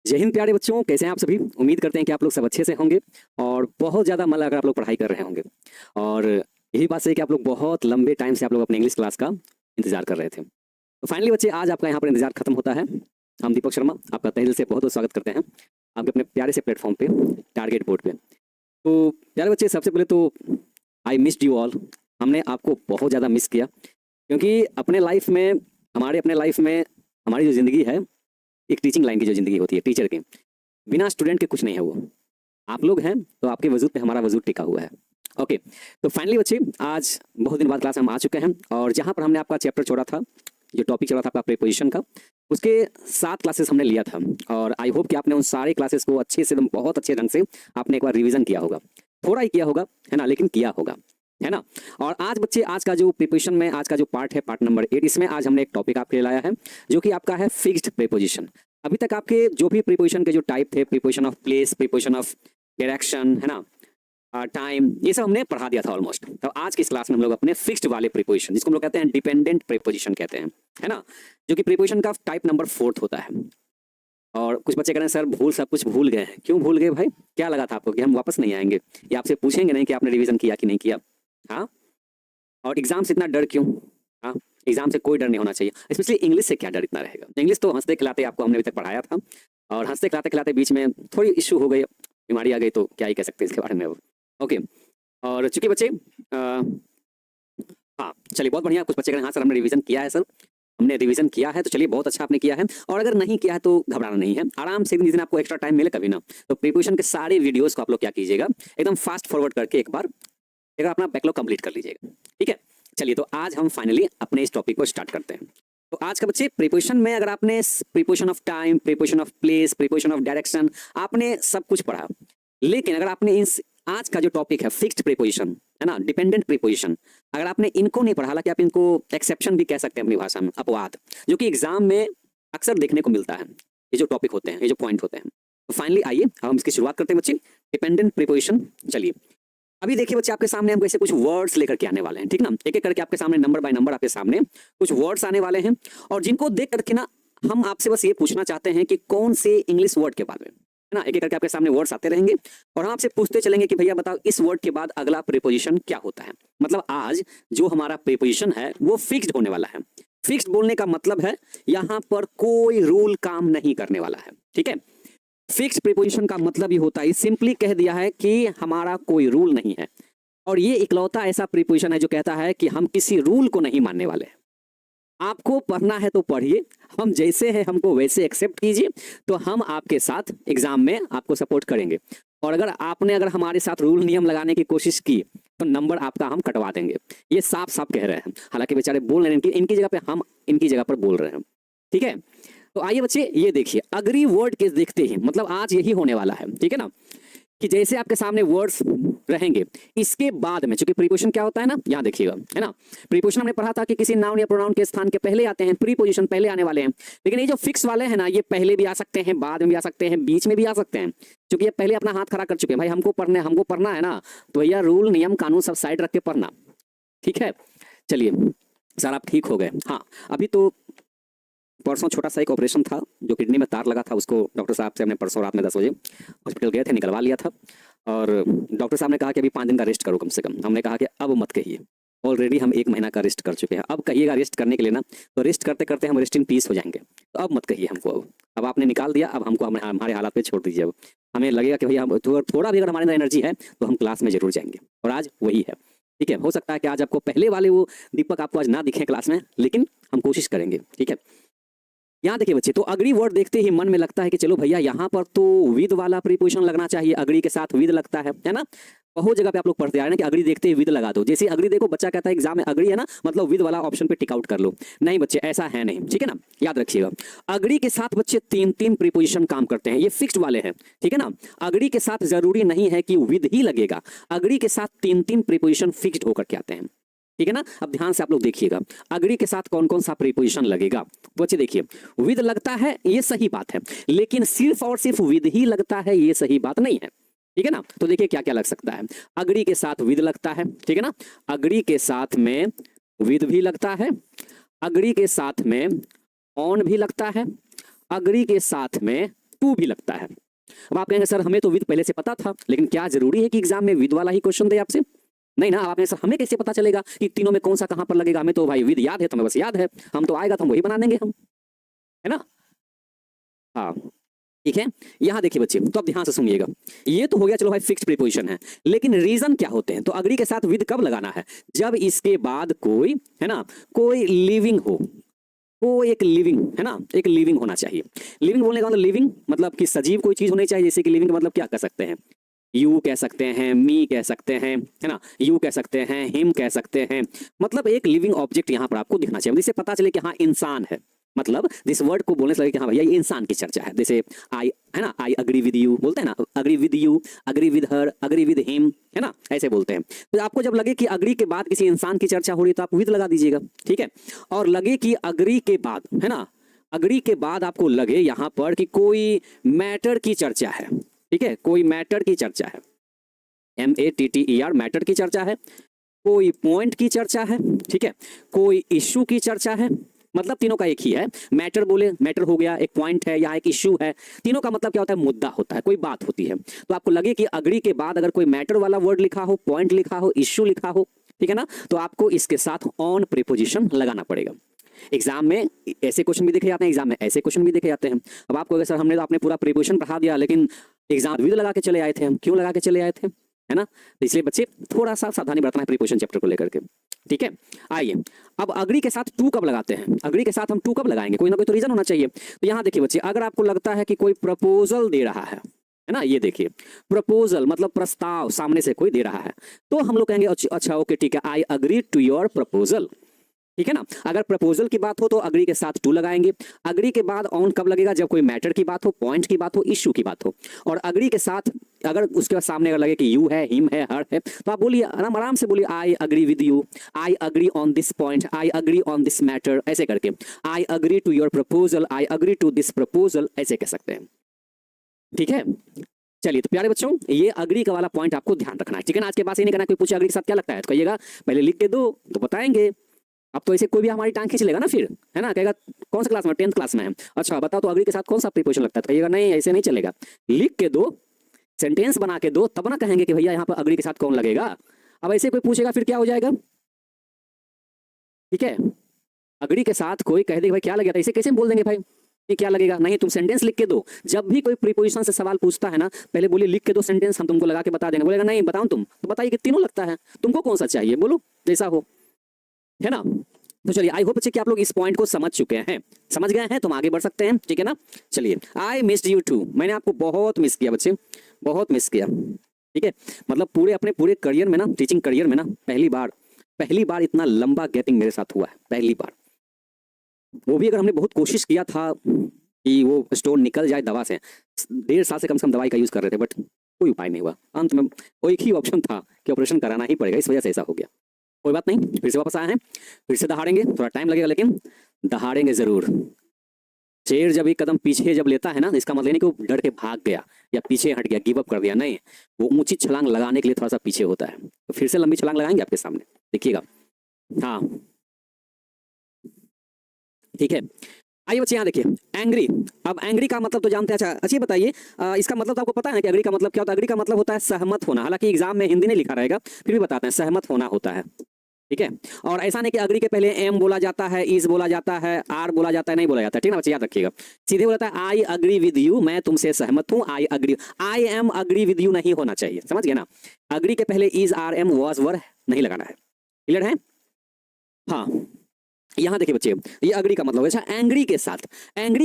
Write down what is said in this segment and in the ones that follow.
जय हिंद प्यारे बच्चों, कैसे हैं आप सभी। उम्मीद करते हैं कि आप लोग सब अच्छे से होंगे और बहुत ज़्यादा मन लगाकर आप लोग पढ़ाई कर रहे होंगे। और यही बात है कि आप लोग बहुत लंबे टाइम से आप लोग अपने इंग्लिश क्लास का इंतजार कर रहे थे। तो फाइनली बच्चे, आज आपका यहाँ पर इंतजार खत्म होता है। हम दीपक शर्मा आपका तहे दिल से बहुत बहुत स्वागत करते हैं आपके अपने प्यारे से प्लेटफॉर्म पे, टारगेट बोर्ड पे। तो प्यारे बच्चे, सबसे पहले तो आई मिस्ड यू ऑल। हमने आपको बहुत ज़्यादा मिस किया, क्योंकि अपने लाइफ में हमारी जो ज़िंदगी है, एक टीचिंग लाइन की जो ज़िंदगी होती है टीचर की, बिना स्टूडेंट के कुछ नहीं है। वो आप लोग हैं तो आपके वजूद पे हमारा वजूद टिका हुआ है। ओके, तो फाइनली बच्चे, आज बहुत दिन बाद क्लास में हम आ चुके हैं और जहाँ पर हमने आपका चैप्टर छोड़ा था, जो टॉपिक चला था आपका प्रीपोजिशन का, उसके 7 क्लासेस हमने लिया था। और आई होप कि आपने उन सारे क्लासेस को अच्छे से, बहुत अच्छे ढंग से आपने एक बार रिवीजन किया होगा। थोड़ा ही किया होगा, है ना, लेकिन किया होगा, है ना। और आज बच्चे, आज का जो प्रीपोजिशन में आज का जो पार्ट है, पार्ट नंबर 8, इसमें आज हमने एक टॉपिक आपके लिए लाया है जो कि आपका है फिक्स्ड प्रीपोजिशन। अभी तक आपके जो भी प्रीपोजिशन के जो टाइप थे, preposition of place, preposition of direction, है ना, टाइम, ये सब हमने पढ़ा दिया था ऑलमोस्ट। तो आज की इस क्लास में हम लोग अपने फिक्स्ड वाले प्रीपोजिशन, जिसको हम लोग कहते हैं डिपेंडेंट प्रीपोजिशन कहते हैं, है ना, जो कि प्रीपोजिशन का टाइप नंबर 4 होता है। और कुछ बच्चे कह रहे हैं सर सब कुछ भूल गए हैं। क्यों भूल गए भाई? क्या लगा था आपको कि हम वापस नहीं आएंगे या आपसे पूछेंगे नहीं कि आपने रिवीजन किया कि नहीं किया? हाँ, और एग्जाम से इतना डर क्यों? हाँ, एग्जाम से कोई डर नहीं होना चाहिए, स्पेशली इंग्लिश से क्या डर इतना रहेगा। इंग्लिश तो हंसते खिलाते आपको हमने अभी तक पढ़ाया था, और हंसते खिलाते खिलाते बीच में थोड़ी इशू हो गई, बीमारी आ गई, तो क्या ही कह सकते हैं इसके बारे में अब। ओके, और चूंकि बच्चे हाँ चलिए, बहुत बढ़िया। कुछ बच्चे कह रहे हैं हाँ सर हमने रिवीजन किया है। सर हमने रिवीजन किया है, तो चलिए बहुत अच्छा आपने किया है। और अगर नहीं किया है तो घबराना नहीं है, आराम से जिस दिन आपको एक्स्ट्रा टाइम मिले कभी ना, तो प्रीपोजिशन के सारे वीडियोस को आप लोग क्या कीजिएगा, एकदम फास्ट फॉरवर्ड करके एक बार अपना बैकलॉग कंप्लीट कर लीजिएगा, ठीक है। चलिए, तो आज हम फाइनली अपने इस टॉपिक को स्टार्ट करते हैं। तो आज का बच्चे प्रीपोजिशन में, अगर आपने preposition of time, preposition of place, preposition of direction, आपने सब कुछ पढ़ा, लेकिन अगर आपने इस आज का जो टॉपिक है फिक्स्ड प्रीपोजिशन, है ना, डिपेंडेंट प्रीपोजिशन, अगर आपने इनको नहीं पढ़ा, हालांकि आप इनको एक्सेप्शन भी कह सकते हैं अपनी भाषा में, अपवाद, जो कि एग्जाम में अक्सर देखने को मिलता है, ये जो टॉपिक होते हैं, ये जो पॉइंट होते हैं। तो फाइनली आइए हम इसकी शुरुआत करते हैं बच्चे, डिपेंडेंट प्रीपोजिशन। चलिए, अभी देखिए बच्चे, आपके सामने हम ऐसे कुछ वर्ड्स लेकर के आने वाले हैं, ठीक ना। एक एक करके आपके सामने, नंबर बाय नंबर आपके सामने कुछ वर्ड्स आने वाले हैं, और जिनको देख करके ना हम आपसे बस ये पूछना चाहते हैं कि कौन से इंग्लिश वर्ड के बाद में, है ना, एक एक करके आपके सामने वर्ड्स आते रहेंगे और हम आपसे पूछते चलेंगे कि भैया बताओ इस वर्ड के बाद अगला प्रीपोजिशन क्या होता है। मतलब आज जो हमारा प्रीपोजिशन है वो फिक्स्ड होने वाला है। फिक्स्ड बोलने का मतलब है यहाँ पर कोई रूल काम नहीं करने वाला है, ठीक है। फिक्स्ड प्रीपोजिशन का मतलब ही होता है, सिंपली कह दिया है कि हमारा कोई रूल नहीं है, और ये इकलौता ऐसा प्रीपोजिशन है जो कहता है कि हम किसी रूल को नहीं मानने वाले हैं। आपको पढ़ना है तो पढ़िए, हम जैसे हैं हमको वैसे एक्सेप्ट कीजिए, तो हम आपके साथ एग्जाम में आपको सपोर्ट करेंगे। और अगर हमारे साथ रूल नियम लगाने की कोशिश की तो नंबर आपका हम कटवा देंगे, ये साफ साफ कह रहे हैं। हालांकि बेचारे बोल रहे हैं इनकी जगह पे, हम इनकी जगह पर बोल रहे हैं, ठीक है। तो आइए बच्चे, ये देखिए, अग्री वर्ड के देखते ही, मतलब आज यही होने वाला है, ठीक है ना, कि जैसे आपके सामने वर्ड्स रहेंगे, इसके बाद में, चूंकि प्रीपोजिशन क्या होता है ना, यहाँ देखिएगा, है ना, प्रीपोजिशन हमने पढ़ा था कि किसी नाउन या प्रोनाउन के स्थान के पहले आते हैं, प्रीपोजिशन पहले आने वाले हैं। लेकिन ये जो फिक्स वाले हैं ना, ये पहले भी आ सकते हैं, बाद में भी आ सकते हैं, बीच में भी आ सकते हैं। क्योंकि ये पहले अपना हाथ खड़ा कर चुके हैं, भाई हमको पढ़ना है ना, तो भैया रूल नियम कानून सब साइड रख के पढ़ना, ठीक है। चलिए सर आप ठीक हो गए। हाँ, अभी तो परसों छोटा सा एक ऑपरेशन था, जो किडनी में तार लगा था, उसको डॉक्टर साहब से हमने परसों रात में 10 बजे हॉस्पिटल गए थे, निकलवा लिया था। और डॉक्टर साहब ने कहा कि अभी 5 दिन का रेस्ट करो कम से कम। हमने कहा कि अब मत कहिए, ऑलरेडी हम 1 महीना का रेस्ट कर चुके हैं, अब कहिएगा रेस्ट करने के लिए ना, तो रेस्ट करते करते हम रेस्ट इन पीस हो जाएंगे। तो अब मत कहिए हमको, अब आपने निकाल दिया, अब हमको हमारे हालात पे छोड़ दीजिए। अब हमें लगेगा कि भैया हम थोड़ा भी अगर हमारे अंदर एनर्जी है तो हम क्लास में जरूर जाएंगे, और आज वही है, ठीक है। हो सकता है कि आज आपको पहले वाले वो दीपक आपको आज ना दिखे क्लास में, लेकिन हम कोशिश करेंगे, ठीक है। यहाँ देखिए बच्चे, तो अग्री वर्ड देखते ही मन में लगता है कि चलो भैया यहाँ पर तो विद वाला प्रीपोजिशन लगना चाहिए, अग्री के साथ विद लगता है ना। बहुत जगह पे आप लोग पढ़ते आ रहे हैं कि अग्री देखते ही विद लगा दो। जैसे अग्री देखो, बच्चा कहता है एग्जाम में अग्री है ना, मतलब विद वाला ऑप्शन पे टिक आउट कर लो। नहीं बच्चे, ऐसा है नहीं, ठीक है ना, याद रखिएगा। अग्री के साथ बच्चे 3 प्रीपोजिशन काम करते हैं, ये फिक्स्ड वाले हैं, ठीक है ना। अग्री के साथ जरूरी नहीं है कि विद ही लगेगा, अग्री के साथ 3 प्रीपोजिशन फिक्स्ड होकर के आते हैं, ठीक है ना। अब ध्यान से आप लोग देखिएगा, अग्री के साथ कौन कौन सा प्रीपोजिशन लगेगा। बच्चे देखिए, विद लगता है, ये सही बात है, लेकिन सिर्फ और सिर्फ विद ही लगता है, ये सही बात नहीं है, ठीक है ना। तो देखिए क्या क्या लग सकता है। अग्री के साथ विद लगता है, ठीक है ना, अग्री के साथ में विद भी लगता है, अग्री के साथ में ऑन भी लगता है, अग्री के साथ में टू भी लगता है। अब आप कहेंगे सर हमें तो विद पहले से पता था, लेकिन क्या जरूरी है कि एग्जाम में विद वाला ही क्वेश्चन दे आपसे? नहीं ना। आप सर हमें कैसे पता चलेगा कि तीनों में कौन सा कहां पर लगेगा? हमें तो भाई विद याद है, तो हमें बस याद है, हम तो आएगा तो हम वही बना देंगे हम, है ना? हाँ ठीक है। यहाँ देखिए बच्चे, तो अब ध्यान से सुनिएगा, ये तो हो गया चलो भाई फिक्स्ड प्रीपोजिशन है, लेकिन रीजन क्या होते हैं? तो अग्री के साथ विद कब लगाना है? जब इसके बाद कोई, है ना, कोई लिविंग हो, कोई एक लिविंग, है ना, एक लिविंग होना चाहिए। लिविंग बोलने का मतलब लिविंग मतलब कि सजीव कोई चीज होनी चाहिए। जैसे कि लिविंग का मतलब क्या कह सकते हैं? यू कह सकते हैं, मी कह सकते हैं, है ना, यू कह सकते हैं, हिम कह सकते हैं। मतलब एक लिविंग ऑब्जेक्ट यहाँ पर आपको दिखना चाहिए, जिससे पता चले कि हाँ इंसान है। मतलब जिस वर्ड को बोलने से लगे कि हाँ भैया ये इंसान की चर्चा है। जैसे आई, है ना, आई अग्री विद यू बोलते हैं ना, agree with you, agree with her, agree with him, है ना, ऐसे बोलते हैं। तो आपको जब लगे कि अग्री के बाद किसी इंसान की चर्चा हो रही है तो आप विद लगा दीजिएगा, ठीक है। और लगे कि अग्री के बाद, है ना, अग्री के बाद आपको लगे यहाँ पर कि कोई मैटर की चर्चा है, ठीक है, कोई मैटर की चर्चा है, MATTER, मैटर की चर्चा है, कोई पॉइंट की चर्चा है, ठीक है, कोई इश्यू की चर्चा है। मतलब तीनों का एक ही है। मैटर बोले, मैटर हो गया, एक पॉइंट है या एक इश्यू है। तीनों का मतलब क्या होता है? मुद्दा होता है, कोई बात होती है। तो आपको लगे कि अग्री के बाद अगर कोई मैटर वाला वर्ड लिखा हो, पॉइंट लिखा हो, इश्यू लिखा हो, ठीक है ना, तो आपको इसके साथ ऑन प्रीपोजिशन लगाना पड़ेगा। एग्जाम में ऐसे क्वेश्चन भी देखे जाते हैं, एग्जाम में ऐसे क्वेश्चन भी देखे जाते हैं। अब आपको अगर सर हमने तो आपने पूरा प्रीपोजिशन पढ़ा दिया, लेकिन एग्जाम विद लगा के चले आए थे, हम क्यों लगा के चले आए थे, है ना? तो इसलिए बच्चे थोड़ा सा सावधानी बरतना है प्रीपोजिशन चैप्टर को लेकर के, ठीक है। आइए अब अग्री के साथ टू कब लगाते हैं? अग्री के साथ हम टू कब लगाएंगे? कोई ना कोई तो रीजन होना चाहिए। तो यहाँ देखिए बच्चे, अगर आपको लगता है कि कोई प्रपोजल दे रहा है ना, ये देखिए प्रपोजल मतलब प्रस्ताव सामने से कोई दे रहा है, तो हम लोग कहेंगे अच्छा ओके ठीक है, I agree to your proposal, ठीक है ना। अगर प्रपोजल की बात हो तो अग्री के साथ टू लगाएंगे। अग्री के बाद ऑन कब लगेगा? जब कोई मैटर की बात हो, पॉइंट की बात हो, इश्यू की बात हो। और अग्री के साथ अगर उसके बाद सामने अगर लगे कि यू है, हिम है, हर है, तो आप बोलिए आराम आराम से बोलिए, I agree with you, I agree on this point, I agree on this matter, ऐसे करके I agree to your proposal, I agree to this proposal, ऐसे कह सकते हैं, ठीक है। चलिए तो प्यारे बच्चों, ये अग्री का वाला पॉइंट आपको ध्यान रखना है, ठीक है ना। आज के पास ये नहीं करना कोई पूछे अग्री के साथ क्या लगता है तो कहिएगा पहले लिख के दो तो बताएंगे। अब तो ऐसे कोई भी हमारी टांग खींच लेगा ना फिर, है ना, कहेगा कौन सा क्लास में, 10th क्लास में है, अच्छा बताओ तो अग्री के साथ कौन सा प्रीपोजिशन लगता है, तो कहिएगा नहीं ऐसे नहीं चलेगा, लिख के दो, सेंटेंस बना के दो, तब ना कहेंगे कि भैया यहाँ पर अग्री के साथ कौन लगेगा। अब ऐसे कोई पूछेगा फिर क्या हो जाएगा, ठीक है। अग्री के साथ कोई कह दे भाई क्या लगेगा, ऐसे कैसे बोल देंगे भाई ये क्या लगेगा? नहीं, तुम सेंटेंस लिख के दो। जब भी कोई प्रीपोजिशन से सवाल पूछता है ना, पहले बोलिए लिख के दो सेंटेंस, हम तुमको लगा के बता देंगे। बोलेगा नहीं बताओ तुम, तो बताइए कि तीनों लगता है, तुमको कौन सा चाहिए, बोलो जैसा हो, है ना। तो चलिए आई होप बच्चे कि आप लोग इस पॉइंट को समझ चुके हैं, समझ गए हैं, तो हम आगे बढ़ सकते हैं, ठीक है ना। चलिए, आई मिस्ड यू टू, मैंने आपको बहुत मिस किया बच्चे, बहुत मिस किया, ठीक है। मतलब पूरे अपने पूरे करियर में ना, टीचिंग करियर में ना, पहली बार इतना लंबा गैपिंग मेरे साथ हुआ है, पहली बार। वो भी अगर हमने बहुत कोशिश किया था कि वो स्टोन निकल जाए दवा से, 1.5 साल से कम से कम दवाई का यूज कर रहे थे, बट कोई उपाय नहीं हुआ। अंत में वो एक ही ऑप्शन था कि ऑपरेशन कराना ही पड़ेगा, इस वजह से ऐसा हो गया। कोई बात नहीं, फिर से वापस आए हैं, फिर से दहाड़ेंगे, थोड़ा टाइम लगेगा लेकिन दहाड़ेंगे जरूर। शेर जब एक कदम पीछे जब लेता है ना, इसका मतलब नहीं कि वो डर के भाग गया या पीछे हट गया, गिव अप कर दिया, नहीं, वो ऊंची छलांग लगाने के लिए थोड़ा सा पीछे होता है। तो फिर से लंबी छलांग लगाएंगे आपके सामने, देखिएगा। हाँ ठीक है, आइए बच्चे यहाँ देखिए, एंग्री। अब एंग्री का मतलब तो जानते हैं, अच्छा बताइए इसका मतलब तो आपको पता है कि एग्री का मतलब क्या होता है? एग्री का मतलब होता है सहमत होना। हालांकि एग्जाम में हिंदी नहीं लिखा रहेगा, फिर भी बताते हैं, सहमत होना होता है, ठीक है। और ऐसा नहीं कि अग्री के पहले एम बोला जाता है, इज बोला जाता है, आर बोला जाता है, नहीं बोला जाता है, ठीक है ना बच्चे, याद रखिएगा। सीधे बोला जाता है आई अग्री विद यू, मैं तुमसे सहमत हूँ, I agree, I am agree with you नहीं होना चाहिए, समझ गए ना। अग्री के पहले इज, आर, एम, वाज, वर नहीं लगाना है, क्लियर है। हाँ यहाँ देखिए बच्चे, ये अग्री का मतलब है। अच्छा एंग्री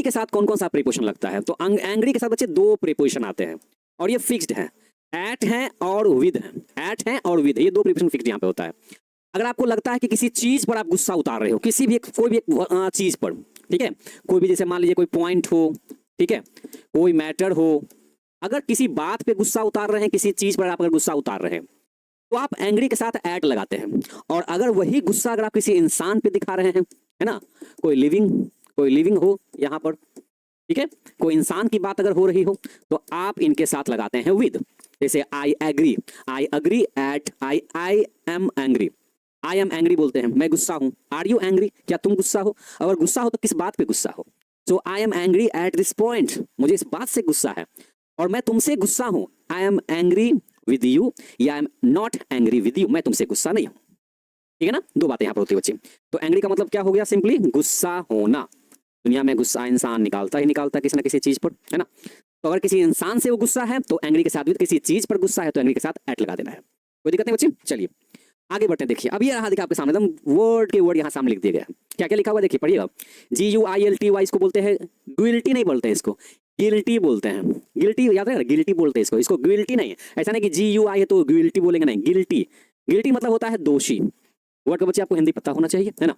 के साथ कौन कौन सा प्रीपोजिशन लगता है? तो एंग्री के साथ बच्चे 2 प्रीपोजिशन आते हैं और ये फिक्स्ड है, एट है और विद है, एट है और विद, ये 2 प्रीपोजिशन फिक्स्ड यहाँ पे होता है। अगर आपको लगता है कि किसी चीज पर आप गुस्सा उतार रहे हो, किसी भी कोई भी एक चीज पर, ठीक है, कोई भी, जैसे मान लीजिए कोई पॉइंट हो, ठीक है, कोई मैटर हो, अगर किसी बात पे गुस्सा उतार रहे हैं, किसी चीज पर आप अगर गुस्सा उतार रहे हैं, तो आप एंग्री के साथ एट लगाते हैं। और अगर वही गुस्सा अगर आप किसी इंसान पे दिखा रहे हैं, है ना, कोई लिविंग हो यहाँ पर, ठीक है, कोई इंसान की बात अगर हो रही हो, तो आप इनके साथ लगाते हैं विद। जैसे I agree at I am angry, I am angry बोलते हैं, मैं गुस्सा हूं। आर यू एंग्री, क्या तुम गुस्सा हो? अगर गुस्सा हो तो किस बात पे गुस्सा हो? So I am angry at this point, मुझे इस बात से गुस्सा है और मैं तुमसे गुस्सा हूं। I am angry with you या I am not angry with you, मैं तुमसे गुस्सा नहीं हूं। ठीक है ना, दो बातें यहाँ पर होती है बच्चे। तो एंग्री का मतलब क्या हो गया, सिंपली गुस्सा होना। दुनिया में गुस्सा इंसान निकालता ही निकालता किसी ना किसी चीज पर, है ना। तो अगर किसी इंसान से वो गुस्सा है तो एंग्री के साथ भी, किसी चीज पर गुस्सा है तो एंग्री के साथ एट लगा देना है। कोई दिक्कत नहीं बच्चे। चलिए आगे बढ़ते हैं। देखिए अब ये रहा, देखिए आपके सामने एकदम वर्ड के वर्ड यहाँ सामने लिख दिए गए। क्या क्या लिखा हुआ देखिए, पढ़िएगा। GUILTY, इसको बोलते हैं ग्विल्टी, नहीं बोलते हैं इसको, गिल्टी बोलते हैं। गिल्टी याद है, गिल्टी बोलते हैं इसको, इसको ग्विल्टी नहीं है। ऐसा नहीं कि GUI है तो ग्विल्टी बोलेंगे, नहीं, गिल्टी। गिल्टी मतलब होता है दोषी। वर्ड का बच्चे आपको हिंदी पता होना चाहिए, है ना।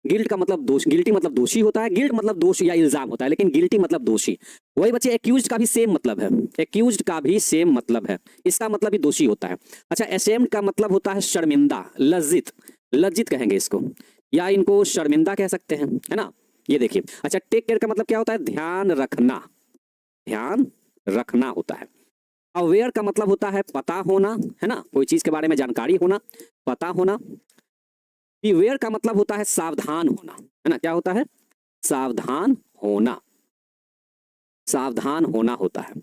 गिल्ट का मतलब दोष, गिल्टी मतलब दोषी होता है, गिल्ट मतलब दोष या इल्जाम होता है, लेकिन गिल्टी मतलब दोषी। वही बच्चे एक्यूज्ड का भी सेम मतलब है, एक्यूज्ड का भी सेम मतलब है, इसका मतलब भी दोषी होता है। अच्छा, अशेम्ड का मतलब होता है शर्मिंदा, लज्जित, लज्जित कहेंगे इसको, या इनको शर्मिंदा कह सकते हैं, है ना। ये देखिए। अच्छा, टेक केयर का मतलब क्या होता है, ध्यान रखना, ध्यान रखना होता है। अवेयर का मतलब होता है पता होना, है ना, कोई चीज के बारे में जानकारी होना, पता होना। बीवेयर का मतलब होता है सावधान होना, है ना, क्या होता है, सावधान होना, सावधान होना होता है।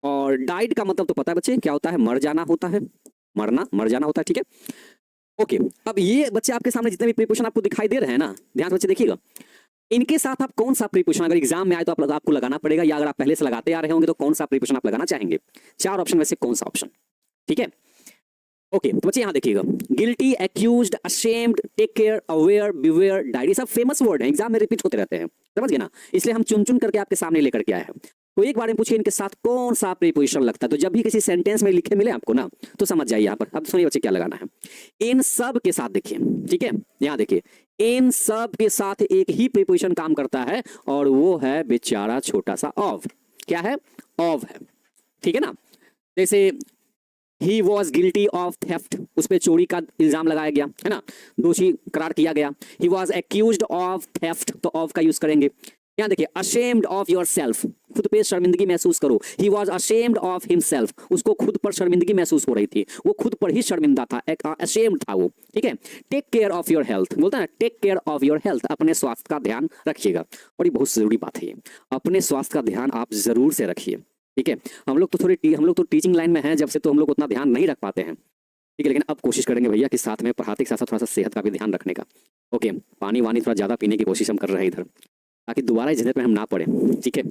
और डाइड का मतलब तो पता है बच्चे, क्या होता है, मर जाना होता है, मरना, मर जाना होता है। ठीक है, ओके। अब ये बच्चे आपके सामने जितने भी प्रीपोजिशन आपको दिखाई दे रहे हैं ना, ध्यान से बच्चे देखिएगा, इनके साथ आप कौन सा प्रीपोजिशन अगर एग्जाम में आए तो आपको लगाना पड़ेगा, या अगर आप पहले से लगाते आ रहे होंगे तो कौन सा प्रीपोजिशन आप लगाना चाहेंगे। चार ऑप्शन में से कौन सा ऑप्शन। ठीक है, ओके। तो बच्चे यहाँ देखिएगा, guilty, accused, ashamed, take care, aware, beware, diary, सब फेमस वर्ड हैं, एग्जाम में रिपीट होते रहते हैं, समझ गए ना। इसलिए हम चुन चुन करके आपके सामने लेकर के आए हैं। तो एक बार में पूछिए इनके साथ कौन सा प्रीपोजिशन लगता है, तो जब भी किसी सेंटेंस में लिखे मिले आपको ना, तो समझ जाइए यहाँ पर। अब सुनिए बच्चे क्या लगाना है, इन सब के साथ देखिए, ठीक है, यहाँ देखिए, इन सब के साथ एक ही प्रीपोजिशन काम करता है और वो है बेचारा छोटा सा ऑफ। क्या है, ऑफ है, ठीक है ना। जैसे he was guilty of theft, उस पर चोरी का इल्जाम लगाया गया, है ना, दोषी करार किया गया। He was accused of theft, तो ऑफ का यूज करेंगे। यहाँ देखिए, अशेम्ड ऑफ योर सेल्फ, खुद पे शर्मिंदगी महसूस करो। He was ashamed of himself, उसको खुद पर शर्मिंदगी महसूस हो रही थी, वो खुद पर ही शर्मिंदा था, एक अशेम्ड था वो। ठीक है, take care of your health, बोलता है ना, take care of your health, अपने स्वास्थ्य का ध्यान रखिएगा। और ये बहुत जरूरी बात है, ये अपने स्वास्थ्य का ध्यान आप जरूर से रखिए। ठीक है, हम लोग तो टीचिंग लाइन में हैं जब से, तो हम लोग उतना ध्यान नहीं रख पाते हैं। ठीक है, लेकिन अब कोशिश करेंगे भैया कि साथ में पढ़ाते के साथ साथ थोड़ा सा सेहत का भी ध्यान रखने का। ओके, पानी वानी थोड़ा ज़्यादा पीने की कोशिश हम कर रहे हैं इधर, ताकि दोबारा इस झंझट में हम ना पड़े। ठीक है,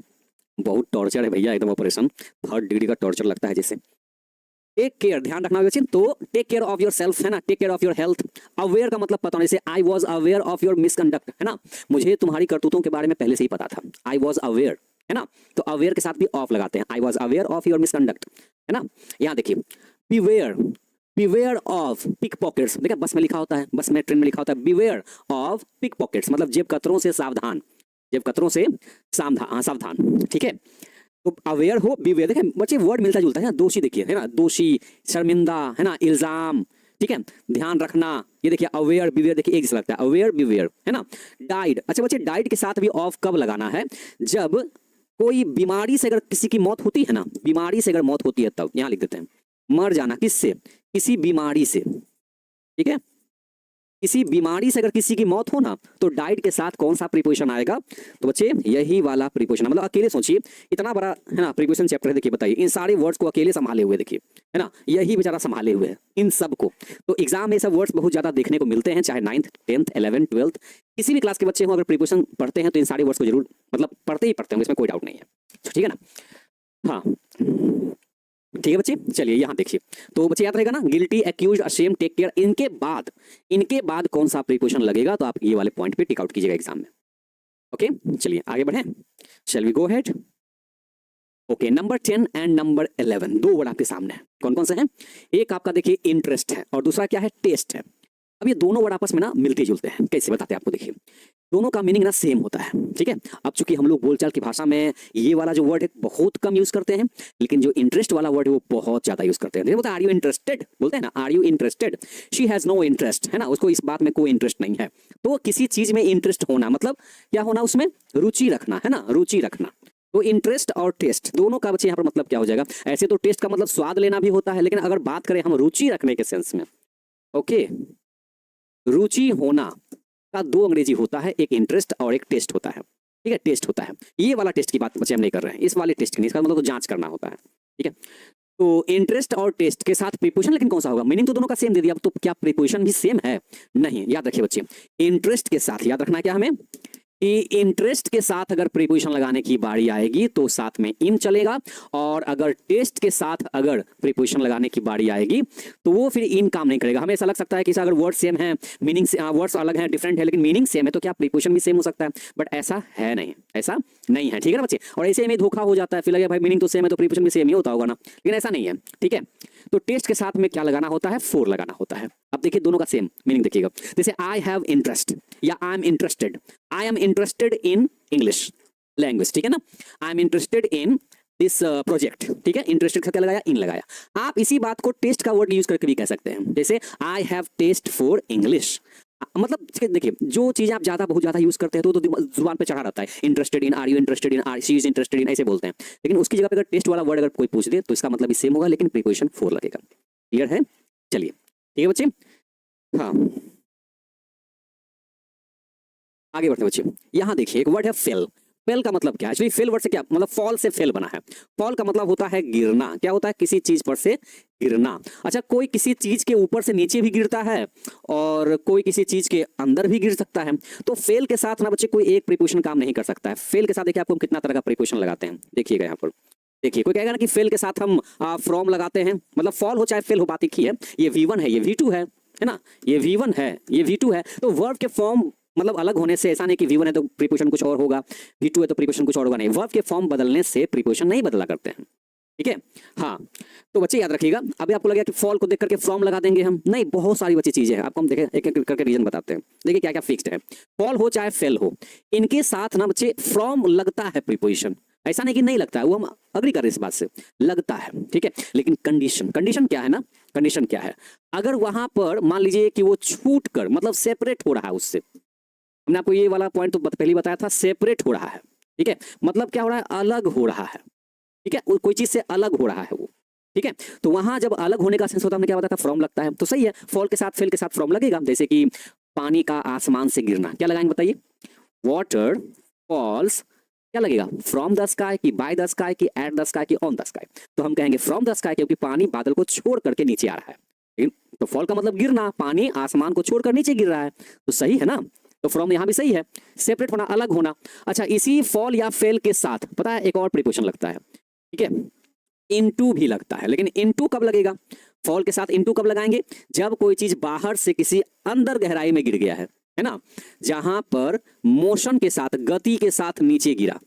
बहुत टॉर्चर है भैया, एकदम ऑपरेशन 3rd डिग्री का टॉर्चर लगता है जैसे। टेक केयर, ध्यान रखना बच्चे, तो take care of your self, है ना, take care of your health. Aware का मतलब पता होने से, I was aware of your misconduct, है ना, मुझे तुम्हारी करतूतों के बारे में पहले से ही पता था, आई वॉज अवेयर, है ना। तो अवेयर के साथ भी ऑफ लगाते हैं, I was aware of your misconduct, है ना। यहाँ देखिए, beware, beware of pick pockets, देखिए बस में लिखा होता है, बस में, ट्रेन में लिखा होता है, बिवेयर ऑफ पिक पॉकेट्स, मतलब जेब कतरों से सावधान, जेब कतरों से सावधान। ठीक है, तो अवेयर हो, बिवेयर, देखिए बच्चे वर्ड मिलता जुलता है ना, दोषी देखिए, है ना, दोषी, शर्मिंदा, है ना, इल्जाम, ठीक है, ध्यान रखना। ये देखिए अवेयर, बिवेयर, देखिए एक जैसा लगता है, अवेयर, बिवेयर, है ना। डाइड, अच्छा बच्चे, डाइड के साथ भी ऑफ कब लगाना है, जब कोई बीमारी से अगर किसी की मौत होती है ना, बीमारी से अगर मौत होती है तब, यहाँ लिख देते हैं, मर जाना, किससे, किसी बीमारी से। ठीक है, किसी बीमारी से अगर किसी की मौत हो ना, तो डाइड के साथ कौन सा प्रीपोजिशन आएगा, तो बच्चे यही वाला प्रीपोजिशन। मतलब अकेले सोचिए, इतना बड़ा, है ना, प्रीपोजिशन चैप्टर है, देखिए बताइए, इन सारे वर्ड्स को अकेले संभाले हुए, देखिए, है ना, यही बेचारा संभाले हुए है इन सब को। तो एग्जाम में सब वर्ड्स बहुत ज्यादा देखने को मिलते हैं, चाहे 9th 10th 11th 12th किसी भी क्लास के बच्चे हो, अगर प्रीपोजिशन पढ़ते हैं तो इन सारे वर्ड्स को जरूर, मतलब पढ़ते ही पढ़ते होंगे, इसमें कोई डाउट नहीं है। ठीक है ना, हाँ ठीक है बच्चे। चलिए यहाँ देखिए, तो बच्चे याद रहेगा ना, guilty, accused, ashamed, take care, इनके बाद कौन सा प्रीपोजिशन लगेगा, तो आप ये वाले पॉइंट पे टिक आउट कीजिएगा एग्जाम में। ओके, चलिए आगे बढ़े, shall we go ahead. Okay, number 10 and number 11 दो वर्ड आपके सामने है, कौन कौन से हैं, एक आपका देखिए इंटरेस्ट है और दूसरा क्या है, टेस्ट है। अब ये दोनों वर्ड आपस में ना मिलते जुलते हैं, कैसे बताते हैं आपको, देखिए दोनों का मीनिंग ना सेम होता है। ठीक है, अब चूंकि हम लोग बोलचाल की भाषा में ये वाला जो वर्ड है बहुत कम यूज करते हैं, लेकिन जो इंटरेस्ट वाला वर्ड है वो बहुत ज्यादा यूज करते हैं। जैसे बोलते हैं आर यू इंटरेस्टेड, बोलते हैं ना, are you interested, she has no interest, है ना, उसको इस बात में कोई इंटरेस्ट नहीं है। तो किसी चीज में इंटरेस्ट होना मतलब क्या होना, उसमें रुचि रखना, है ना, रुचि रखना। तो इंटरेस्ट और टेस्ट दोनों का बच्चे यहाँ पर मतलब क्या हो जाएगा, ऐसे तो टेस्ट का मतलब स्वाद लेना भी होता है, लेकिन अगर बात करें हम रुचि रखने के सेंस में, ओके, रुचि होना का दो अंग्रेजी होता है, एक इंटरेस्ट और एक टेस्ट होता है। ठीक है, टेस्ट होता है। ये वाला टेस्ट की बात बच्चे हम नहीं कर रहे हैं, इस वाले टेस्ट की नहीं, इसका मतलब तो जांच करना होता है। ठीक है, तो इंटरेस्ट और टेस्ट के साथ प्रीपोजिशन लेकिन कौन सा होगा, मीनिंग तो दोनों का सेम दे दिया, तो क्या प्रीपोजिशन भी सेम है? नहीं, याद रखिए बच्चे, इंटरेस्ट के साथ याद रखना क्या हमें कि इंटरेस्ट के साथ अगर प्रीपोजिशन लगाने की बारी आएगी तो साथ में इन चलेगा, और अगर टेस्ट के साथ अगर प्रीपोजिशन लगाने की बारी आएगी तो वो फिर इन काम नहीं करेगा। हमें ऐसा लग सकता है कि अगर वर्ड सेम है, मीनिंग वर्ड्स अलग हैं, डिफरेंट है, लेकिन मीनिंग सेम है, तो क्या प्रीपोजिशन भी सेम हो सकता है? बट ऐसा है नहीं, ऐसा नहीं है। ठीक है ना बच्चे, और ऐसे में धोखा हो जाता है, फिर लगे भाई मीनिंग तो सेम है तो प्रीपोजिशन भी सेम ही होता होगा ना, लेकिन ऐसा नहीं है। ठीक है, तो टेस्ट के साथ में क्या लगाना होता है? फोर लगाना होता है। अब देखिए दोनों का सेम मीनिंग देखिएगा, जैसे आई हैव इंटरेस्ट या I am interested, I am interested in English language, ठीक है ना, I am interested in this project, ठीक है, इंटरेस्टेड का क्या लगाया? इन लगाया। आप इसी बात को टेस्ट का वर्ड यूज करके भी कह सकते हैं, जैसे I have test for English, मतलब देखिए जो चीजें आप ज्यादा बहुत ज्यादा यूज करते हैं तो जुबान पे चढ़ा रहता है, interested in, are you interested in, are she is interested in, ऐसे बोलते हैं, लेकिन उसकी जगह पे अगर टेस्ट वाला वर्ड अगर कोई पूछ दे तो इसका मतलब भी सेम होगा, लेकिन प्रीपोजिशन फोर लगेगा। क्लियर है? चलिए ठीक है बच्चे, हाँ आगे बढ़ते हैं बच्चे। यहां देखिए एक वर्ड है फेल। फेल का मतलब क्या है? एक्चुअली फेल वर्ड से क्या मतलब, फॉल से फेल बना है। फॉल का मतलब होता है गिरना। क्या होता है? किसी चीज पर से गिरना। अच्छा, कोई किसी चीज के ऊपर से नीचे भी गिरता है और कोई किसी चीज के अंदर भी गिर सकता है। तो फेल के साथ ना बच्चे कोई एक प्रीपोजिशन काम नहीं कर सकता है। फेल के साथ देखिए आपको हम कितना तरह का प्रीपोजिशन लगाते हैं, देखिएगा यहाँ पर। देखिए कोई कहेगा ना कि फेल के साथ हम फ्रॉम लगाते हैं, मतलब फॉल हो चाहे फेल हो, बात एक ही है। ये V1 है, ये V2 है ना, ये V1 है, ये V2 है, तो वर्ब के फॉर्म मतलब अलग होने से ऐसा नहीं कि V1 है तो प्रीपोजिशन कुछ और होगा, V2 है तो प्रीपोजिशन कुछ और होगा, नहीं, वर्ब के फॉर्म बदलने से प्रीपोजिशन नहीं बदला करते हैं। ठीक है, हाँ तो बच्चे याद रखिएगा। अभी आपको लगेगा कि फॉल को देख करके फ्रॉम लगा देंगे हम, नहीं, बहुत सारी बच्ची चीजें हैं, आपको हम देखें एक एक करके रीजन बताते हैं। देखिए क्या क्या फिक्स्ड है, फॉल हो चाहे फेल हो, इनके साथ ना बच्चे फ्रॉम लगता है प्रीपोजिशन, ऐसा नहीं कि नहीं लगता है, वो हम अग्री कर रहे हैं इस बात से, लगता है। ठीक है, लेकिन कंडीशन, कंडीशन क्या है ना, कंडीशन क्या है, अगर वहां पर मान लीजिए कि वो छूट कर मतलब सेपरेट हो रहा है उससे, हमने आपको ये वाला पॉइंट तो पहले ही बताया था, सेपरेट हो रहा है। ठीक है, मतलब क्या हो रहा है? अलग हो रहा है। ठीक है, कोई चीज से अलग हो रहा है वो। ठीक है, तो वहां जब अलग होने का सेंस होता है, हमने क्या बताया था? फ्रॉम लगता है, तो सही है, फॉल के साथ फेल के साथ फ्रॉम लगेगा। जैसे कि पानी का आसमान से गिरना, क्या लगाएंगे बताइए? वाटर फॉल्स, क्या लगेगा? फ्रॉम द स्काई, की बाय द स्काई, की एट द स्काई, की ऑन द स्काई। तो हम कहेंगे फ्रॉम द स्काई, क्योंकि पानी बादल को छोड़ करके नीचे आ रहा है। तो फॉल का मतलब गिरना, पानी आसमान को छोड़कर नीचे गिर रहा है, तो सही है ना, तो फ्रॉम यहां भी सही है, सेपरेट होना, अलग होना। अच्छा, इसी फॉल या फेल के साथ पता है एक और प्रीपोजिशन लगता है, ठीक है, इनटू भी लगता है, लेकिन इनटू कब लगेगा? फॉल के साथ इनटू कब लगाएंगे? जब कोई चीज बाहर से किसी अंदर गहराई में गिर गया है ना, जहां पर मोशन के साथ, गति के साथ नीचे गिरा,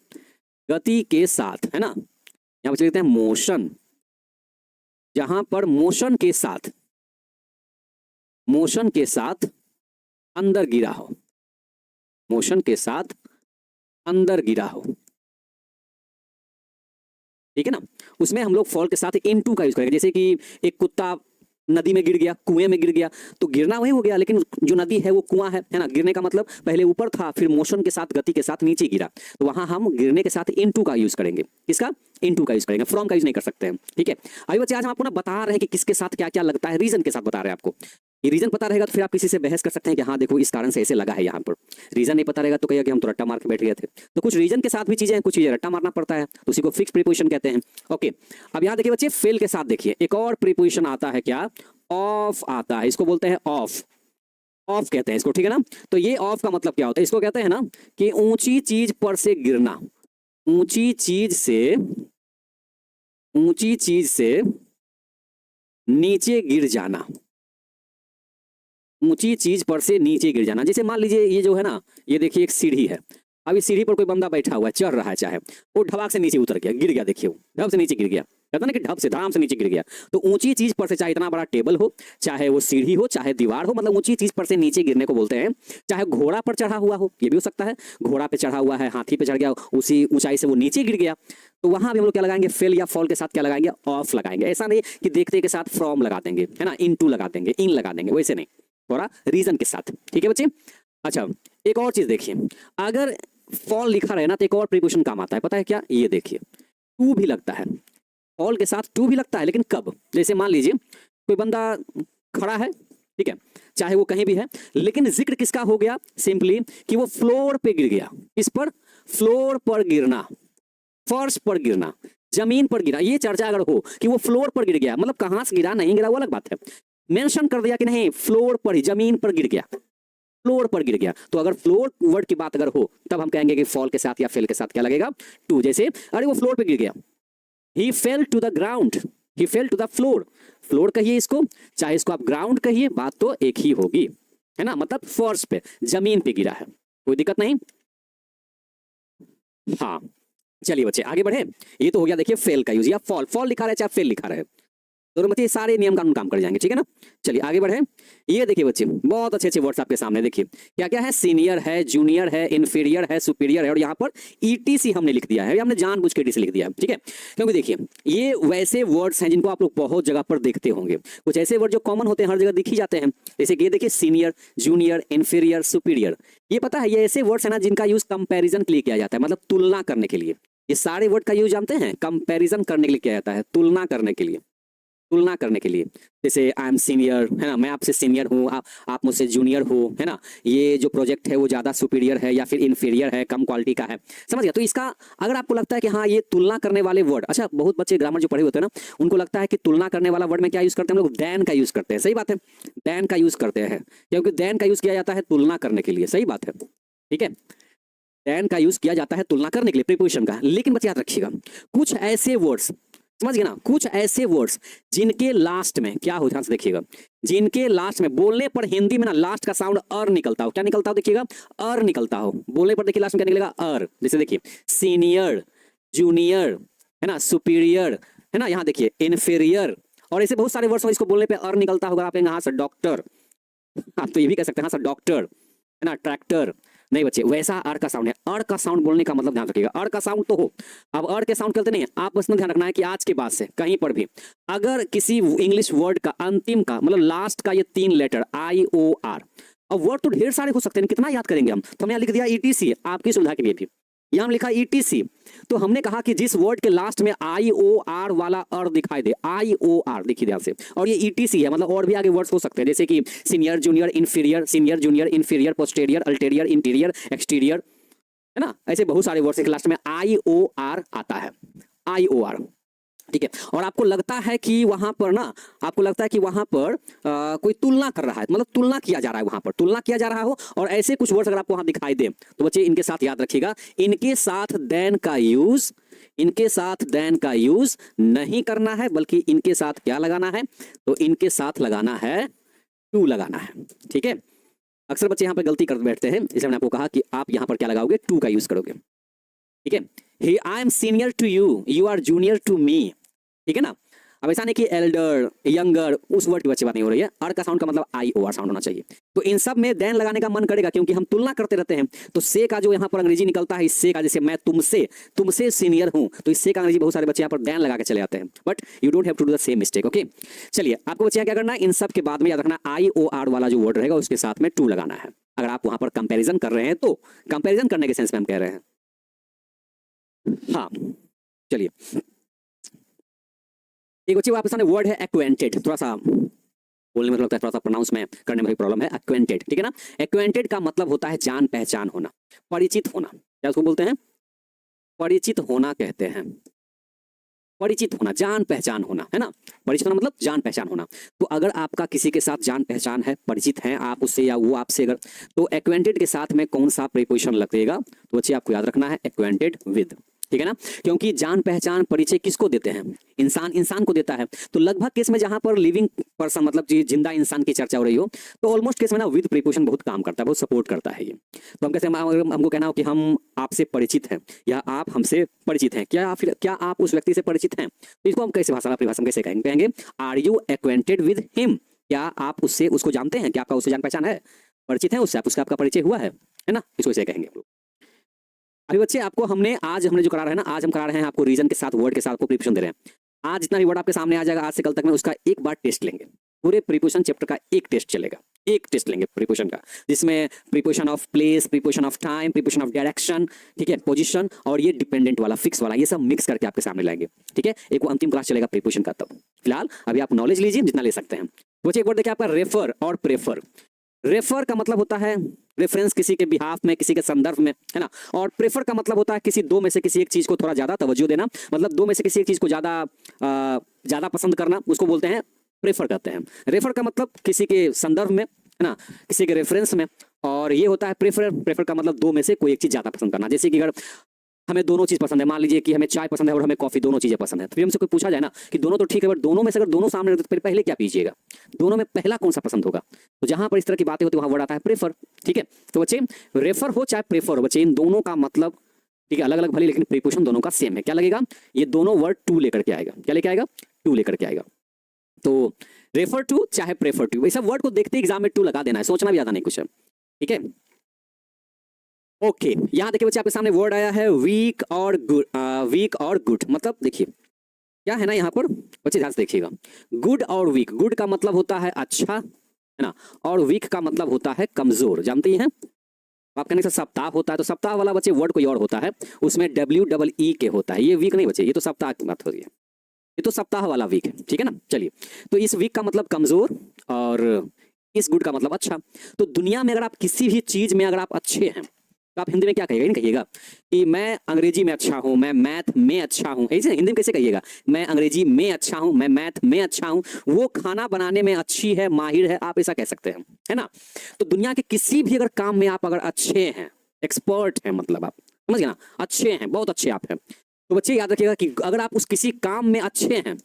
गति के साथ, है ना, यहां पर लिखते हैं मोशन, जहां पर मोशन के साथ, मोशन के साथ अंदर गिरा हो, मोशन के साथ अंदर गिरा हो, ठीक है ना, उसमें हम लोग फॉल के साथ इनटू का यूज करेंगे। जैसे कि एक कुत्ता नदी में गिर गया, कुएं में गिर गया, तो गिरना वही हो गया, लेकिन जो नदी है वो कुआं है ना, गिरने का मतलब पहले ऊपर था, फिर मोशन के साथ, गति के साथ नीचे गिरा, तो वहां हम गिरने के साथ इनटू का यूज करेंगे। किसका? इनटू का यूज करेंगे, फ्रॉम का यूज नहीं कर सकते हैं। ठीक है, अभी बच्चे आज हम आपको ना बता रहे हैं कि किसके साथ क्या क्या लगता है, रीजन के साथ बता रहे हैं आपको। ये रीजन पता रहेगा तो फिर आप किसी से बहस कर सकते हैं कि हाँ देखो इस कारण से ऐसे लगा है यहाँ पर। रीजन नहीं पता रहेगा तो कहेगा कि हम तो रट्टा मार के बैठ गए थे। तो कुछ रीजन के साथ भी चीजें हैं, कुछ चीजें रट्टा मारना पड़ता है, तो उसी को फिक्स प्रीपोजिशन कहते हैं। ओके, अब यहाँ देखिए बच्चे, फेल के साथ देखिए एक और प्रीपोजिशन आता है, क्या? ऑफ आता है, इसको बोलते हैं ऑफ, ऑफ कहते हैं इसको, ठीक है ना। तो ये ऑफ का मतलब क्या होता है? इसको कहते हैं ना कि ऊंची चीज पर से गिरना, ऊंची चीज से, ऊंची चीज से नीचे गिर जाना, ऊंची चीज पर से नीचे गिर जाना। जैसे मान लीजिए ये जो है ना, ये देखिए एक सीढ़ी है, अब इस सीढ़ी पर कोई बंदा बैठा हुआ है, चढ़ रहा है, चाहे वो ढबाक से नीचे उतर गया, गिर गया, देखिए वो ढब से नीचे गिर गया, कहता ना कि ढब से, धड़ाम से नीचे गिर गया। तो ऊंची चीज पर से, चाहे इतना बड़ा टेबल हो, चाहे वो सीढ़ी हो, चाहे दीवार हो, मतलब ऊंची चीज पर से नीचे गिरने को बोलते हैं। चाहे घोड़ा पर चढ़ा हुआ हो, ये भी हो सकता है, घोड़ा पे चढ़ा हुआ है, हाथी पे चढ़ गया, उसी ऊंचाई से वो नीचे गिर गया, तो वहां भी हम लोग क्या लगाएंगे? फेल या फॉल के साथ क्या लगाएंगे? ऑफ लगाएंगे। ऐसा नहीं कि देखते के साथ फ्रॉम लगा देंगे, है ना, इनटू लगा देंगे, इन लगा देंगे, वैसे नहीं, थोड़ा रीजन के साथ। ठीक है बच्चे, अच्छा एक और चीज देखिए, अगर फॉल लिखा रहे ना तो एक और प्रीपोजिशन काम आता है, पता है क्या? ये देखिए, टू भी लगता है, फॉल के साथ टू भी लगता है, लेकिन कब? जैसे मान लीजिए कोई बंदा खड़ा है, ठीक है, चाहे वो कहीं भी है, लेकिन जिक्र किसका हो गया? सिंपली कि वो फ्लोर पे गिर गया, इस पर, फ्लोर पर गिरना, फर्श पर गिरना, जमीन पर गिरा, ये चर्चा अगर हो कि वो फ्लोर पर गिर गया, मतलब कहां से गिरा नहीं गिरा वो अलग बात है, मेंशन कर दिया कि नहीं फ्लोर पर ही, जमीन पर गिर गया, फ्लोर पर गिर गया, तो अगर फ्लोर वर्ड की बात अगर हो तब हम कहेंगे कि फॉल के साथ या फेल के साथ क्या लगेगा, टू। जैसे अरे वो फ्लोर पे गिर गया, he fell to the ground, he fell to the floor, floor कहिए इसको चाहे इसको आप ग्राउंड कहिए, बात तो एक ही होगी, है ना, मतलब फर्श पे, जमीन पे गिरा है, कोई दिक्कत नहीं। हाँ चलिए बच्चे आगे बढ़े, ये तो हो गया देखिए फेल का यूज, या फॉल, फॉल लिखा रहे चाहे फेल लिखा रहे, दोनों बच्चे सारे नियम कानून काम कर जाएंगे, ठीक है ना। चलिए आगे बढ़े, ये देखिए बच्चे बहुत अच्छे अच्छे वर्ड्स आपके सामने, देखिए क्या क्या है, सीनियर है, जूनियर है, इन्फीरियर है, सुपीरियर है, और यहाँ पर ईटीसी हमने लिख दिया है, हमने जानबूझ के ईटीसी लिख दिया है, ठीक है, क्योंकि देखिए ये वैसे वर्ड्स हैं जिनको आप लोग बहुत जगह पर देखते होंगे, कुछ ऐसे वर्ड जो कॉमन होते हैं, हर जगह दिख ही जाते हैं, जैसे कि ये देखिए सीनियर, जूनियर, इन्फीरियर, सुपीरियर, ये पता है ये ऐसे वर्ड्स है ना जिनका यूज कंपैरिजन के लिए किया जाता है, मतलब तुलना करने के लिए, ये सारे वर्ड का यूज जानते हैं कंपैरिजन करने के लिए किया जाता है, तुलना करने के लिए, तुलना करने के लिए, जैसे आई एम सीनियर, है ना, मैं आपसे सीनियर हूँ, आप मुझसे जूनियर हो, है ना, ये जो प्रोजेक्ट है वो ज़्यादा सुपीरियर है या फिर इन्फीरियर है, कम क्वालिटी का है, समझ गया। तो इसका अगर आपको लगता है कि हाँ ये तुलना करने वाले वर्ड, अच्छा बहुत बच्चे ग्रामर जो पढ़े होते हैं ना उनको लगता है कि तुलना करने वाला वर्ड में क्या यूज़ करते हैं हम लोग, देन का यूज़ करते हैं, सही बात है, देन का यूज़ करते हैं, क्योंकि देन का यूज़ किया जाता है तुलना करने के लिए, सही बात है, ठीक है, देन का यूज़ किया जाता है तुलना करने के लिए प्रीपोजिशन का, लेकिन बच्चे याद रखिएगा कुछ ऐसे वर्ड्स, समझ गए ना, कुछ ऐसे वर्ड्स जिनके लास्ट में क्या हो, ध्यान से देखिएगा, जिनके लास्ट में बोलने पर हिंदी में ना लास्ट का साउंड अर निकलता हो, क्या निकलता हो देखिएगा, अर निकलता हो, बोलने पर देखिए लास्ट में क्या निकलेगा, अर, जैसे देखिए सीनियर, जूनियर, है ना, सुपीरियर, है ना, यहाँ देखिए इन्फीरियर, और ऐसे बहुत सारे वर्ड्स इसको बोलने पर अर निकलता होगा, आप यहाँ से डॉक्टर, आप तो ये भी कह सकते हैं हाँ सर डॉक्टर, है ना, ट्रैक्टर, नहीं बच्चे वैसा अर का साउंड है, अर का साउंड बोलने का मतलब ध्यान रखिएगा, अर का साउंड तो हो, अब अर के साउंड करते नहीं, आप बस ध्यान रखना है कि आज के बाद से कहीं पर भी अगर किसी इंग्लिश वर्ड का अंतिम का मतलब लास्ट का ये 3 लेटर IOR, अब वर्ड तो ढेर सारे हो सकते हैं, कितना याद करेंगे हम, तो हमने यहाँ लिख दिया ETC आपकी सुविधा के लिए भी, यहाँ हम लिखा ETC, तो हमने कहा कि जिस वर्ड के लास्ट में IOR वाला अर दिखाई दे, IOR देखिए ध्यान से, और ये ETC है, मतलब और भी आगे वर्ड्स हो सकते हैं, जैसे कि senior junior inferior, senior junior inferior, posterior, ulterior, interior, exterior, है ना, ऐसे बहुत सारे वर्ड्स के लास्ट में IOR आता है, IOR, ठीक है। और आपको लगता है कि वहां पर ना, आपको लगता है कि वहां पर कोई तुलना कर रहा है, मतलब तुलना किया जा रहा है, वहां पर तुलना किया जा रहा हो, और ऐसे कुछ वर्ड्स अगर आपको वहां दिखाई दे तो बच्चे इनके साथ याद रखिएगा, इनके साथ देन का यूज, इनके साथ देन का यूज नहीं करना है, बल्कि इनके साथ क्या लगाना है, तो इनके साथ लगाना है टू लगाना है, ठीक है। अक्सर बच्चे यहाँ पर गलती कर बैठते हैं, इसलिए मैंने आपको कहा कि आप यहाँ पर क्या लगाओगे, टू का यूज करोगे, ठीक है। He I am senior to you, you are junior to me, ठीक है ना। अब ऐसा नहीं कि एल्डर, यंगर, उस वर्ड की बच्चे बात नहीं हो रही है, अर का साउंड का मतलब IOR साउंड होना चाहिए, तो इन सब में देन लगाने का मन करेगा क्योंकि हम तुलना करते रहते हैं, तो से का जो यहाँ पर अंग्रेजी निकलता है, इससे का, जैसे मैं तुमसे सीनियर हूँ, तो इससे का अंग्रेजी बहुत सारे बच्चे यहाँ पर देन लगा के चले जाते हैं, but you don't have to do the same mistake, okay. चलिए आपको बच्चे क्या करना है, इन सब के बाद में याद रखना IOR वाला जो वर्ड रहेगा उसके साथ में टू लगाना है, अगर आप वहां पर कंपेरिजन कर रहे हैं तो, कंपेरिजन करने के सेंस में हम कह रहे हैं, हाँ चलिए एक बच्चे आपके सामने वर्ड है एक्वेंटेड, थोड़ा सा बोलने में लगता है, थोड़ा सा प्रोनाउंस में करने में भी प्रॉब्लम है, एक्वेंटेड, ठीक है ना। एक्वेंटेड का मतलब होता है जान पहचान होना, परिचित होना, क्या उसको बोलते हैं, परिचित होना कहते हैं, परिचित होना, जान पहचान होना, है ना, परिचित होना मतलब जान पहचान होना। तो अगर आपका किसी के साथ जान पहचान है, परिचित हैं आप उससे या वो आपसे, अगर तो एक्वेंटेड के साथ में कौन सा प्रीपोजिशन लगेगा, तो बच्चे आपको याद रखना है एक्वेंटेड विद, ठीक है ना, क्योंकि जान पहचान परिचय किसको देते हैं, इंसान को देता है, तो लगभग केस में जहां पर लिविंग पर्सन मतलब जिंदा इंसान की चर्चा हो रही हो, तो ऑलमोस्ट केस में ना विद प्रीपोजिशन बहुत काम करता है, बहुत सपोर्ट करता है ये। तो हम कैसे हमको कहना हो कि हम आपसे परिचित हैं या आप हमसे परिचित हैं, क्या आप उस व्यक्ति से परिचित हैं, तो इसको हम कैसे भाषा में कैसे कहेंगे, are you acquainted with him, क्या आप उसको जानते हैं, क्या आपका उससे जान पहचान है, परिचित है उससे, उसका आपका परिचय हुआ है ना, इसको ऐसे कहेंगे हम लोग। अभी बच्चे आपको आज हमने जो करा रहे हैं ना, आज हम करा रहे हैं आपको रीजन के साथ, वर्ड के साथ आपको प्रीपोजिशन दे रहे हैं, आज जितना भी वर्ड आपके सामने आ जाएगा आज से कल तक में उसका एक बार टेस्ट लेंगे, पूरे प्रीपोजिशन चैप्टर का एक टेस्ट चलेगा, एक टेस्ट लेंगे प्रीपोजिशन का, जिसमें preposition of place, preposition of time, preposition of direction, ठीक है, पोजीशन, और ये डिपेंडेंट वाला, फिक्स वाला, ये सब मिक्स करके आपके सामने लाएंगे, ठीक है। एक वो अंतिम क्लास चलेगा प्रीपोजिशन का, तब फिलहाल अभी आप नॉलेज लीजिए जितना ले सकते हैं। बच्चे एक वर्ड देखिए आपका रेफर और प्रेफर। रेफर का मतलब होता है रेफरेंस किसी के बिहाफ में, किसी के संदर्भ में, है ना। और प्रेफर का मतलब होता है किसी दो में से किसी एक चीज को थोड़ा ज्यादा तवज्जो देना, मतलब दो में से किसी एक चीज को ज्यादा पसंद करना, उसको बोलते हैं प्रेफर करते हैं। रेफर का मतलब किसी के संदर्भ में, है ना, किसी के रेफरेंस में। और ये होता है प्रेफर। प्रेफर का मतलब दो में से कोई एक चीज ज्यादा पसंद करना। जैसे कि अगर हमें दोनों चीज पसंद है, मान लीजिए कि हमें चाय पसंद है और हमें कॉफी, दोनों चीजें पसंद है, तो फिर हमसे कोई पूछा जाए ना कि दोनों तो ठीक है, बट दोनों में से अगर दोनों सामने रहे तो पहले क्या पीजिएगा, दोनों में पहला कौन सा पसंद होगा। तो जहां पर इस तरह की बातें होती है वहां वर्ड आता है प्रेफर। ठीक है, तो बच्चे रेफर हो चाहे प्रेफर हो, बच्चे इन दोनों का मतलब ठीक है अलग अलग भले, लेकिन प्रीपोजिशन दोनों का सेम है। क्या लगेगा, ये दोनों वर्ड टू लेकर के आएगा। क्या लेके आएगा, टू लेकर के आएगा। तो रेफर टू चाहे प्रेफर टू, सब वर्ड को देखते एग्जाम में टू लगा देना है, सोचना भी ज्यादा नहीं कुछ है। ठीक है, ओके यहाँ देखिए बच्चे आपके सामने वर्ड आया है वीक और गुड। वीक और गुड मतलब देखिए क्या है ना, यहाँ पर बच्चे ध्यान से देखिएगा। गुड और वीक, गुड का मतलब होता है अच्छा, है ना, और वीक का मतलब होता है कमजोर। जानते ही हैं आप, कहने से सप्ताह होता है तो सप्ताह वाला बच्चे वर्ड कोई और होता है, उसमें WEE के होता है। ये वीक नहीं बच्चे, ये तो सप्ताह की बात हो रही है, ये तो सप्ताह वाला वीक है। ठीक है ना, चलिए तो इस वीक का मतलब कमजोर और इस गुड का मतलब अच्छा। तो दुनिया में अगर आप किसी भी चीज में अगर आप अच्छे हैं तो आप हिंदी में क्या कहिएगा, नहीं कहिएगा कि मैं अंग्रेजी में अच्छा हूं, मैं मैथ में अच्छा हूं, ऐसे हिंदी में कैसे कहिएगा, मैं अंग्रेजी में अच्छा हूं, मैं मैथ में अच्छा हूं, वो खाना बनाने में अच्छी है, माहिर है, आप ऐसा कह सकते हैं, है ना। तो दुनिया के किसी भी अगर काम में आप अगर अच्छे हैं, एक्सपर्ट हैं, मतलब आप समझ गए ना, अच्छे हैं, बहुत अच्छे आप हैं, तो बच्चे याद रखिएगा कि अगर आप उस किसी काम में अच्छे हैं,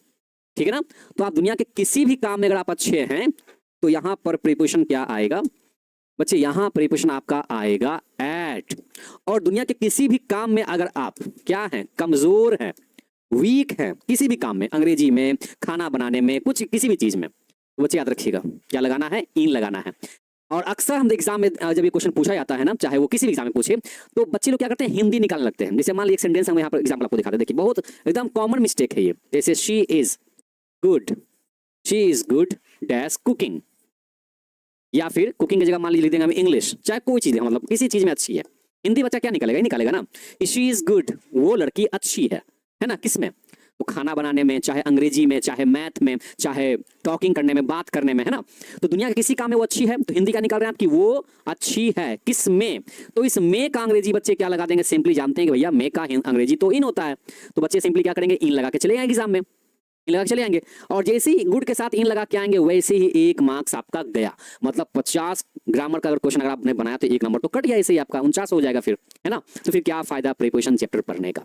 ठीक है ना, तो आप दुनिया के किसी भी काम में अगर आप अच्छे हैं तो यहां पर प्रीपोजिशन क्या आएगा बच्चे, यहां प्रीपोजिशन आपका आएगा एट। और दुनिया के किसी भी काम में अगर आप क्या हैं, कमजोर हैं, वीक हैं, किसी भी काम में, अंग्रेजी में, खाना बनाने में, कुछ किसी भी चीज में, तो बच्चे याद रखिएगा क्या लगाना है, इन लगाना है। और अक्सर हम एग्जाम में जब ये क्वेश्चन पूछा जाता है ना, चाहे वो किसी भी एग्जाम में पूछे, तो बच्चे लोग क्या करते हैं, हिंदी निकालने लगते हैं। जैसे मान लीजिए एक सेंटेंस हम यहाँ पर एग्जाम्पल आपको दिखाते हैं, देखिए बहुत एकदम कॉमन मिस्टेक है ये। जैसे she is good dash cooking, या फिर कुकिंग की जगह मान लीजिए लिख देंगे हम इंग्लिश, चाहे कोई चीज है, मतलब किसी चीज में अच्छी है। हिंदी बच्चा क्या निकालेगा, ही निकालेगा ना, शी इज गुड, वो लड़की अच्छी है ना, किसमें, तो खाना बनाने में, चाहे अंग्रेजी में, चाहे मैथ में, चाहे टॉकिंग करने में, बात करने में, है ना। तो दुनिया के किसी काम में वो अच्छी है, तो हिंदी क्या निकाल रहे हैं आप कि वो अच्छी है किस में। तो इस में का अंग्रेजी बच्चे क्या लगा देंगे, सिंपली जानते हैं कि भैया में का अंग्रेजी तो इन होता है, तो बच्चे सिंपली क्या करेंगे, इन लगा के चले जाएंगे एग्जाम में, इन लगा के चले आएंगे। और जैसे ही गुड के साथ इन लगा के आएंगे वैसे ही 1 मार्क्स आपका गया। मतलब 50 ग्रामर का अगर क्वेश्चन अगर आपने बनाया तो 1 नंबर तो कट गया, ऐसे ही आपका 49 हो जाएगा फिर, है ना। तो फिर क्या फायदा प्रीपोजिशन चैप्टर पढ़ने का।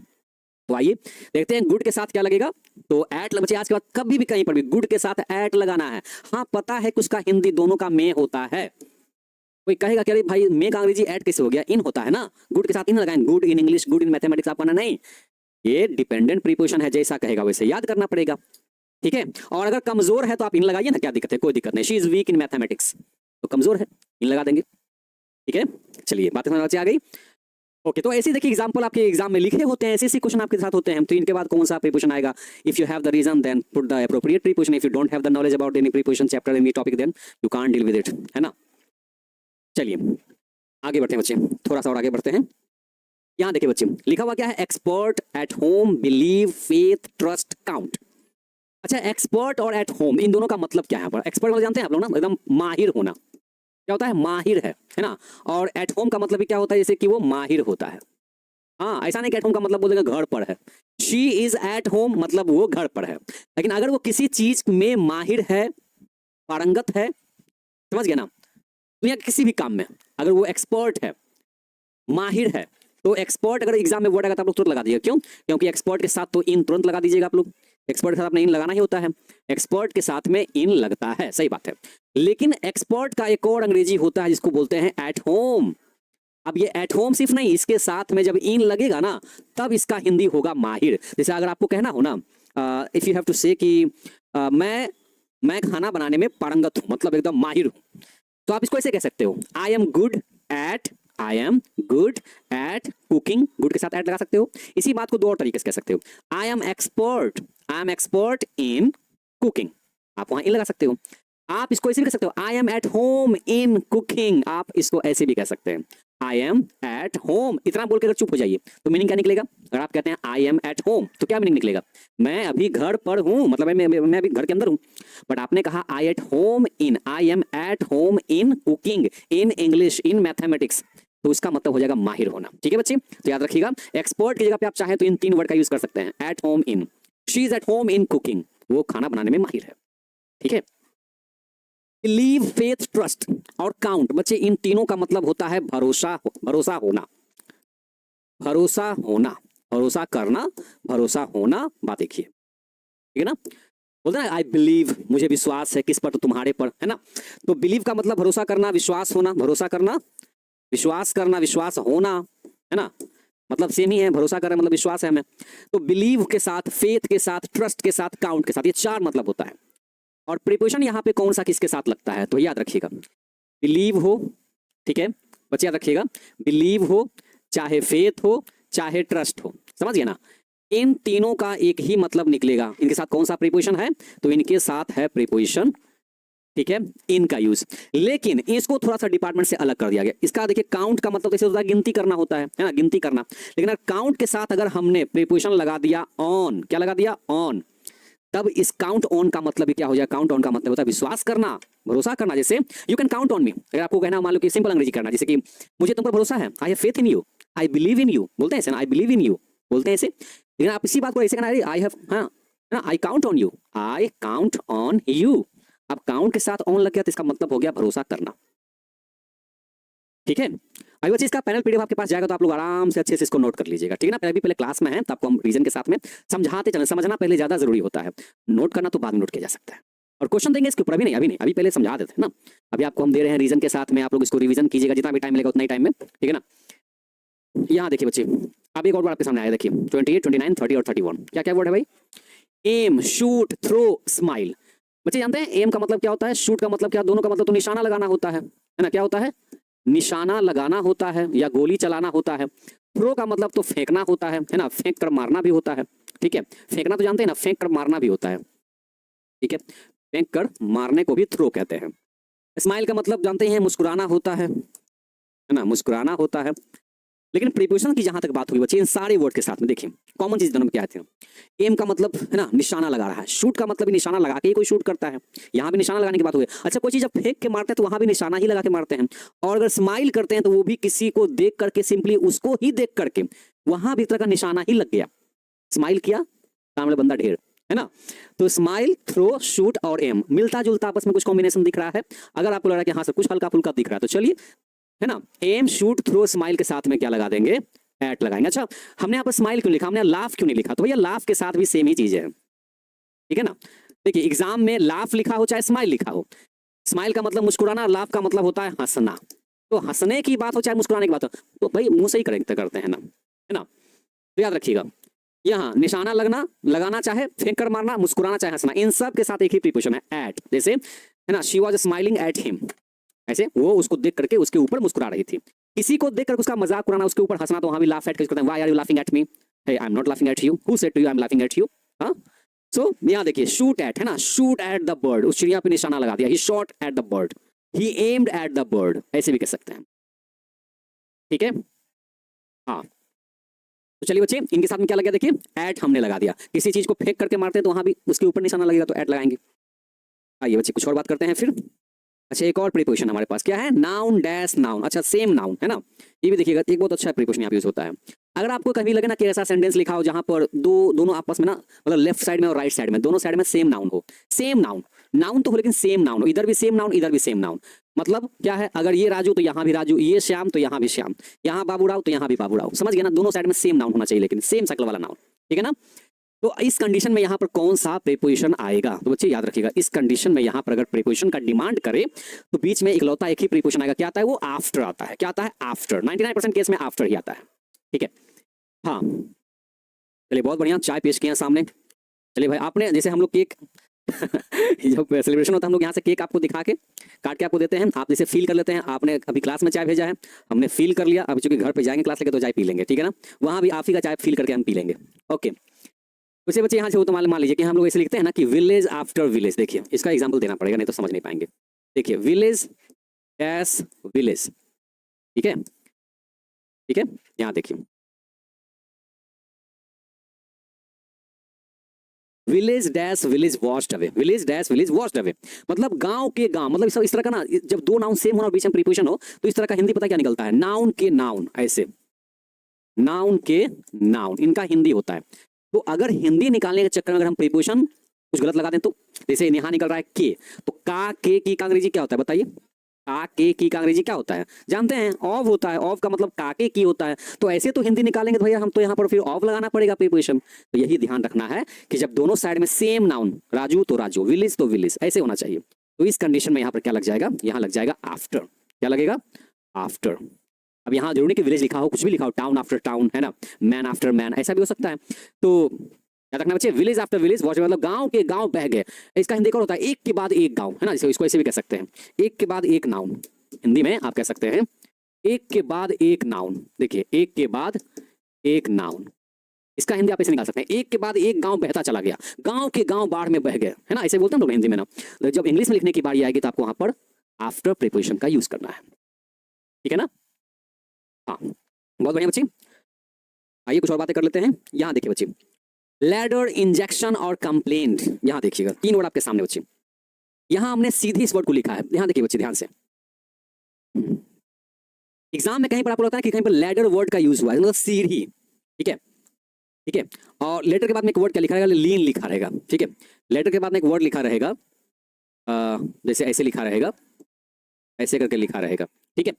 तो आइए देखते हैं गुड के साथ क्या लगेगा। तो एट बच्चे आज के बाद कभी भी कहीं पर भी गुड के साथ एट लगाना है। हाँ पता है कि उसका हिंदी दोनों का में होता है, कोई कहेगा कि अरे भाई में का अंग्रेजी एट कैसे हो गया, इन होता है ना, गुड के साथ इन लगाएंगे, good in English, good in mathematics, आप करना नहीं, ये डिपेंडेंट प्रीपोजिशन है, जैसा कहेगा वैसे याद करना पड़ेगा। ठीक है, और अगर कमजोर है तो आप इन लगाइए ना, क्या दिक्कत है, कोई दिक्कत नहीं। She is weak in mathematics, तो कमजोर है, इन लगा देंगे। ठीक है, चलिए बातें समझ में आ गई। ओके, तो ऐसे देखिए एग्जांपल आपके एग्जाम में लिखे होते हैं, ऐसे क्वेश्चन आपके साथ होते हैं, तो इनके बाद कौन सा प्रीपोजिशन आएगा। If you have the reason then put the appropriate preposition, if you don't have the knowledge about any preposition chapter any topic then you can't deal with it, है ना। चलिए आगे बढ़ते हैं बच्चे, थोड़ा सा और आगे बढ़ते हैं। यहाँ देखिए बच्चे लिखा हुआ क्या है, expert, at home, believe, faith, trust, count. अच्छा, एक्सपर्ट और एट होम इन दोनों का मतलब क्या है। पर एक्सपर्ट मतलब जानते हैं आप लोग ना, एकदम माहिर होना, क्या होता है, माहिर है ना। और एट होम का मतलब भी क्या होता है, जैसे कि वो माहिर होता है। हाँ, ऐसा नहीं कि एट होम का मतलब बोलेगा घर पर है, शी इज एट होम मतलब वो घर पर है। लेकिन अगर वो किसी चीज में माहिर है, पारंगत है, समझ गए ना, दुनिया के किसी भी काम में अगर वो एक्सपर्ट है, माहिर है, तो एक्सपर्ट अगर एग्जाम में वर्ड आएगा तो आप लोग तुरंत लगा दीजिएगा। क्यों, क्योंकि एक्सपर्ट के साथ तो इन तुरंत लगा दीजिएगा आप लोग, एक्सपर्ट के साथ आपने इन लगाना ही होता है, एक्सपर्ट के साथ में इन लगता है, सही बात है। लेकिन एक्सपर्ट का एक और अंग्रेजी होता है जिसको बोलते हैं एट होम। अब ये एट होम सिर्फ नहीं, इसके साथ में जब इन लगेगा ना तब इसका हिंदी होगा माहिर। जैसे अगर आपको कहना हो ना, इफ यू हैव टू से कि मैं खाना बनाने में पारंगत हूं, मतलब एकदम माहिर हूं, तो आप इसको ऐसे कह सकते हो, I am good at cooking, good के साथ एट लगा सकते हो। इसी बात को दो और तरीके से कह सकते हो, I am expert in cooking, आप वहां इन लगा सकते हो। आप इसको ऐसे भी कह सकते हो, आई am at home in cooking, आप इसको ऐसे भी कह सकते हैं, आई एम एट होम। इतना बोल के अगर चुप हो जाइए तो मीनिंग क्या निकलेगा? अगर आप कहते हैं आई एम एट होम तो क्या मीनिंग निकलेगा? मैं अभी घर पर हूं, मतलब मैं अभी घर के अंदर हूं। बट आपने कहा I at home in, I am at home in cooking, in English, in mathematics, तो इसका मतलब हो जाएगा माहिर होना। ठीक है बच्चे, तो याद रखिएगा एक्सपर्ट की जगह पे आप चाहें तो इन 3 वर्ड का यूज कर सकते हैं, eight home in, she is eight home in cooking, वो खाना बनाने में माहिर है। ठीक है, बिलीव, फेथ, ट्रस्ट और काउंट, बच्चे इन तीनों का मतलब होता है भरोसा, भरोसा होना, भरोसा होना, भरोसा करना, भरोसा होना। बात देखिए, ठीक है ना, बोलते हैं आई बिलीव, मुझे विश्वास है, किस पर? तो तुम्हारे पर, है ना। तो बिलीव का मतलब भरोसा करना, विश्वास होना, भरोसा करना, विश्वास करना, विश्वास होना, है ना, मतलब सेम ही है, भरोसा कर रहे मतलब विश्वास है हमें। तो बिलीव के साथ, फेथ के साथ, ट्रस्ट के साथ, काउंट के साथ, ये 4 मतलब होता है। और प्रीपोजिशन यहाँ पे कौन सा किसके साथ लगता है तो याद रखिएगा, बिलीव हो, ठीक है बच्चे याद रखिएगा, बिलीव हो, चाहे फेथ हो, चाहे ट्रस्ट हो, समझ गए ना, इन तीनों का एक ही मतलब निकलेगा। इनके साथ कौन सा प्रीपोजिशन है? तो इनके साथ है प्रीपोजिशन, ठीक है, इनका यूज। लेकिन इसको थोड़ा सा डिपार्टमेंट से अलग कर दिया गया। इसका देखिए काउंट का मतलब कैसे होता है? गिनती करना होता है ना, गिनती करना। लेकिन अगर काउंट के साथ अगर हमने प्रीपोजिशन लगा दिया ऑन, क्या लगा दिया? ऑन, तब इस काउंट ऑन का मतलब भी क्या हो जाए? काउंट ऑन का मतलब होता है विश्वास करना, भरोसा करना। जैसे you can count on me, अगर आपको कहना मान लो कि सिंपल अंग्रेजी करना, जैसे कि मुझे तुम पर भरोसा है, I have faith in you, I believe in you, बोलते हैं ऐसे ना, आई बिलीव इन यू, बोलते हैं ऐसे। लेकिन आप इसी बात को ऐसे कहना, आई हैव, हाँ ना, I count on you, I count on you. अब काउंट के साथ ऑन लग गया तो इसका मतलब हो गया भरोसा करना। ठीक है, अभी बच्चे इसका पैनल पीडीएफ आपके पास जाएगा तो आप लोग आराम से अच्छे से इसको नोट कर लीजिएगा, ठीक है ना। अभी पहले क्लास में है तो आपको हम रीजन के साथ में समझाते चलें, समझना पहले ज्यादा जरूरी होता है, नोट करना तो बाद में नोट किया जा सकता है। और क्वेश्चन देंगे इसके ऊपर, अभी नहीं, अभी नहीं, अभी पहले समझा देते हैं ना। अभी आपको हम दे रहे हैं रीजन के साथ में, आप लोग इसको रिवीजन कीजिएगा, जितना भी टाइम मिलेगा उतना ही टाइम में, ठीक है ना। यहाँ देखिए बच्चे, अब एक और वर्ड आपके सामने आया, देखिए 28, 29, 30 और 31, क्या क्या वर्ड है भाई? Aim, shoot, throw, smile. बच्चे जानते हैं एम का मतलब क्या होता है, शूट का मतलब क्या? दोनों का मतलब तो निशाना लगाना होता है ना, क्या होता है? निशाना लगाना होता है या गोली चलाना होता है। थ्रो का मतलब तो फेंकना होता है ना, फेंक कर मारना भी होता है, ठीक है। फेंकना तो जानते हैं ना, फेंक कर मारना भी होता है, ठीक है, फेंक कर मारने को भी थ्रो कहते हैं। स्माइल का मतलब जानते हैं, मुस्कुराना होता है ना, मुस्कुराना होता है। लेकिन प्रीपोजिशन की जहां तक बात हुई बच्चे, इन सारे वर्ड के साथ में देखिए कॉमन चीज दोनों में क्या है। एम का मतलब है ना निशाना लगा रहा है, शूट का मतलब भी निशाना लगा के ही कोई शूट करता है, यहाँ भी निशाना लगाने की बात हुई। अच्छा, कोई चीज जब फेंक के मारते हैं तो वहां भी निशाना ही लगा के मारते हैं। और अगर स्माइल करते हैं तो वो भी किसी को देख करके, सिंपली उसको ही देख करके, वहां भी एक तरह का निशाना ही लग गया। स्माइल किया, सामने बंदा ढेर, है ना। तो स्माइल, थ्रो, शूट और एम मिलता जुलता आपस में कुछ कॉम्बिनेशन दिख रहा है। अगर आपको लग रहा है कि हाँ सर कुछ हल्का फुल्का दिख रहा है तो चलिए, है ना, एम, शूट, थ्रो, स्माइल के साथ में क्या लगा देंगे? एट लगाएंगे। अच्छा, हमने यहाँ पर स्माइल क्यों लिखा, हमने लाफ क्यों नहीं लिखा? तो भैया लाफ के साथ भी सेम ही चीज है, ठीक है ना। देखिए एग्जाम में लाफ लिखा हो चाहे स्माइल लिखा हो, स्माइल का मतलब मुस्कुराना, लाफ का मतलब होता है हंसना। तो हंसने की बात हो चाहे मुस्कुराने की बात हो, तो भाई मुंह से ही करेक्ट करते हैं ना, है ना। तो याद रखिएगा, यहाँ निशाना लगना, लगाना चाहे फेंक कर मारना, मुस्कुराना चाहे हंसना, इन सब के साथ एक ही प्रीपोजिशन है एट। जैसे है ना, she was smiling at him, ऐसे वो उसको देख करके उसके ऊपर मुस्कुरा रही थी। किसी को देख कर उसका मजाक उड़ाना, उसके ऊपर हंसना, तो वहां भी लाफ एट करते हैं, why are you laughing at me, hey I am not laughing at you, who said to you I am laughing at you. हाँ, सो यहाँ देखिए शूट एट, है ना, शूट एट द बर्ड, उस चिड़िया पे निशाना लगा दिया, he shot at the bird, he aimed at the bird, ऐसे भी कह सकते हैं, ठीक है। हाँ, तो चलिए बच्चे, इनके साथ में क्या लग गया? देखिए एट हमने लगा दिया। किसी चीज को फेंक करके मारते हैं तो वहां भी उसके ऊपर निशाना लगेगा, तो एट लगाएंगे। आइए बच्चे कुछ और बात करते हैं फिर। अच्छा, एक और प्रीपोजिशन हमारे पास क्या है? Noun dash noun. अच्छा, सेम नाउन, है ना, ये भी देखिएगा, एक बहुत अच्छा प्रीपोजिशन यहाँ पे यूज होता है। अगर आपको कभी लगे ना कि ऐसा सेंटेंस लिखा हो जहां पर दोनों आपस में ना, मतलब लेफ्ट साइड में और राइट साइड में, दोनों साइड में सेम नाउन हो, सेम नाउन, नाउन तो हो लेकिन सेम नाउन हो, इधर भी सेम नाउन, इधर भी सेम नाउन। मतलब क्या है, अगर ये राजू तो यहाँ भी राजू, ये श्याम तो यहाँ भी श्याम, यहाँ बाबूराव तो यहाँ भी बाबूराव, समझ गया ना, दोनों साइड में सेम नाउन होना चाहिए, लेकिन सेम शक्ल वाला नाउन, ठीक है ना। तो इस कंडीशन में यहाँ पर कौन सा प्रीपोजिशन आएगा? तो बच्चे याद रखिएगा, इस कंडीशन में यहाँ पर अगर प्रीपोजिशन का डिमांड करे तो बीच में इकलौता एक ही प्रीपोजिशन आएगा, क्या आता है? वो आफ्टर आता है। क्या आता है? आफ्टर। 99% केस में आफ्टर ही आता है, ठीक है। हाँ, चलिए बहुत बढ़िया, चाय पेश किया सामने। चलिए भाई, आपने जैसे हम लोग केक जब सेलिब्रेशन होता है हम लोग यहाँ से केक आपको दिखा के काट के आपको देते हैं, आप जैसे फील कर लेते हैं। आपने अभी क्लास में चाय भेजा है, हमने फील कर लिया, अभी चूंकि घर पे जाएंगे क्लास लेके तो चाय पी लेंगे, ठीक है ना। वहां भी आप ही का चाय फील करके हम पी लेंगे, ओके। उसे बच्चे यहाँ से हो तो मान लीजिए कि हम लोग ऐसे लिखते हैं ना कि विलेज आफ्टर विलेज। देखिए इसका एग्जाम्पल देना पड़ेगा, नहीं तो समझ नहीं पाएंगे। देखिए विलेज डैश विलेज, ठीक है, ठीक है। यहाँ देखिए village dash village washed away, village dash village washed away, मतलब गांव के गांव, मतलब इस तरह का ना, जब दो नाउन सेम हो और बीच में प्रीपोजिशन हो तो इस तरह का हिंदी पता क्या निकलता है, नाउन के नाउन, ऐसे नाउन के नाउन, इनका हिंदी होता है। तो अगर हिंदी निकालने के चक्कर में अगर हम प्रीपोजिशन कुछ गलत लगा दें तो, जैसे यहाँ निकल रहा है के, तो का के की का अंग्रेजी क्या होता है बताइए, का के का अंग्रेजी क्या होता है जानते हैं, ऑफ होता है, ऑफ का मतलब काके की होता है। तो ऐसे तो हिंदी निकालेंगे तो भैया हम तो यहाँ पर फिर ऑफ लगाना पड़ेगा प्रीपोजिशन। तो यही ध्यान रखना है कि जब दोनों साइड में सेम नाउन, राजू तो राजू, विलेज तो विलेज, ऐसे होना चाहिए। तो इस कंडीशन में यहाँ पर क्या लग जाएगा, यहाँ लग जाएगा आफ्टर, क्या लगेगा आफ्टर। अब यहाँ जरूरी नहीं कि विलेज लिखा हो, कुछ भी लिखा हो, टाउन आफ्टर टाउन, है ना, मैन आफ्टर मैन, ऐसा भी हो सकता है। तो याद रखना बच्चे, विलेज आफ्टर विलेज वॉच, मतलब गांव के गांव बह गए, इसका हिंदी कौन होता है, एक के बाद एक गांव, है ना, इसको ऐसे भी कह सकते हैं, एक के बाद एक नाउन, हिंदी में आप कह सकते हैं एक के बाद एक नाउन। देखिए एक के बाद एक नाउन, इसका हिंदी आप ऐसे निकाल सकते हैं, एक के बाद एक गांव बहता चला गया, गांव के गांव बाढ़ में बह गए, है ना, ऐसे बोलते हैं लोग हिंदी में ना। जब इंग्लिश में लिखने की बारी आएगी तो आपको वहां पर आफ्टर प्रीपोजिशन का यूज करना है, ठीक है ना। हाँ बहुत बढ़िया बच्चे, आइए कुछ और बातें कर लेते हैं। यहाँ देखिए बच्चे, लैडर, इंजेक्शन और कंप्लेंट, यहाँ देखिएगा तीन वर्ड आपके सामने बच्चे। यहाँ हमने सीधे इस वर्ड को लिखा है, यहाँ देखिए बच्चे ध्यान से, एग्जाम में कहीं पर आपको लगता है कि कहीं पर लैडर वर्ड का यूज हुआ है, मतलब सीढ़ी, ठीक है, ठीक है। और लेटर के बाद में एक वर्ड क्या लिखा रहेगा, लीन लिखा रहेगा, ठीक है। लेटर के बाद में एक वर्ड लिखा रहेगा, जैसे ऐसे लिखा रहेगा, ऐसे करके लिखा रहेगा, ठीक है।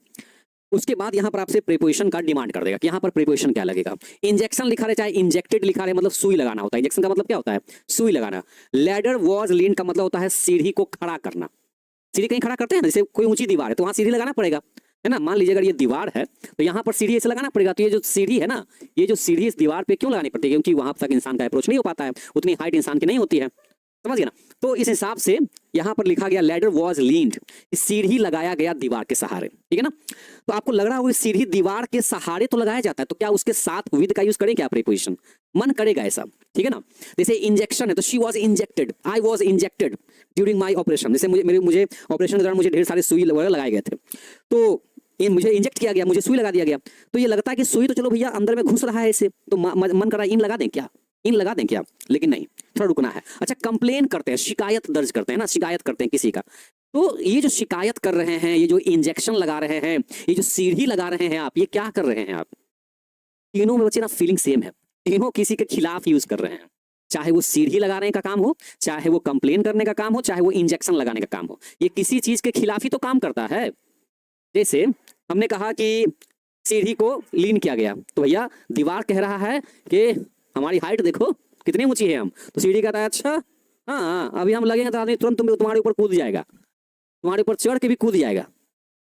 उसके बाद यहाँ पर आपसे प्रीपोजिशन का डिमांड कर देगा कि यहाँ पर प्रीपोजिशन क्या लगेगा। इंजेक्शन लिखा रहे चाहे इंजेक्टेड लिखा रहे, मतलब सुई लगाना होता है, इंजेक्शन का मतलब क्या होता है, सुई लगाना। लैडर वॉज लीन का मतलब होता है सीढ़ी को खड़ा करना, सीढ़ी कहीं खड़ा करते हैं ना, जैसे कोई ऊंची दीवार है तो वहां सीढ़ी लगाना पड़ेगा, है ना। मान लीजिए अगर ये दीवार है तो यहाँ पर सीढ़ी ऐसे लगाना पड़ेगा। तो ये जो सीढ़ी है ना, ये जो सीढ़ी इस दीवार पे क्यों लगानी पड़ती है, क्योंकि वहां तक इंसान का अप्रोच नहीं हो पाता है, उतनी हाइट इंसान की नहीं होती है, समझ गए ना। तो इस हिसाब से यहाँ पर लिखा गया लैडर वॉज लीन्ड, सीढ़ी लगाया गया दीवार के सहारे, ठीक है ना। तो आपको लग रहा होगा सीढ़ी दीवार के सहारे तो लगाया जाता है, तो क्या उसके साथ विद का यूज करें क्या प्रीपोजिशन, मन करेगा ऐसा, ठीक है ना। जैसे इंजेक्शन है तो she was injected, I was injected during my operation, जैसे मुझे ऑपरेशन के दौरान मुझे ढेर सारे सुई वगैरह लगाए गए थे, तो मुझे इंजेक्ट किया गया, मुझे सुई लगा दिया गया। तो ये लगता है कि सुई तो चलो भैया अंदर में घुस रहा है ऐसे, तो मन कर रहा है इन लगा दें क्या, इन लगा दें क्या, लेकिन नहीं, थोड़ा रुकना है। अच्छा कंप्लेन करते हैं, शिकायत दर्ज करते हैं ना, शिकायत करते हैं किसी का, तो ये जो शिकायत कर रहे हैं, ये जो इंजेक्शन लगा रहे हैं, ये जो सीढ़ी लगा रहे हैं आप, ये क्या कर रहे हैं आप, तीनों में बच्चे ना फीलिंग सेम है, तीनों किसी के खिलाफ यूज कर रहे हैं। चाहे वो सीढ़ी लगाने का काम हो, चाहे वो कंप्लेन करने का काम हो, चाहे वो इंजेक्शन लगाने का काम हो, ये किसी चीज के खिलाफ ही तो काम करता है। जैसे हमने कहा कि सीढ़ी को लीन किया गया, तो भैया दीवार कह रहा है कि हमारी हाइट देखो कितनी ऊंची है हम, तो सीढ़ी कहता है अच्छा हाँ अभी हम लगेंगे तो आदमी तुरंत तुम्हारे ऊपर कूद जाएगा, तुम्हारे ऊपर चढ़ के भी कूद जाएगा,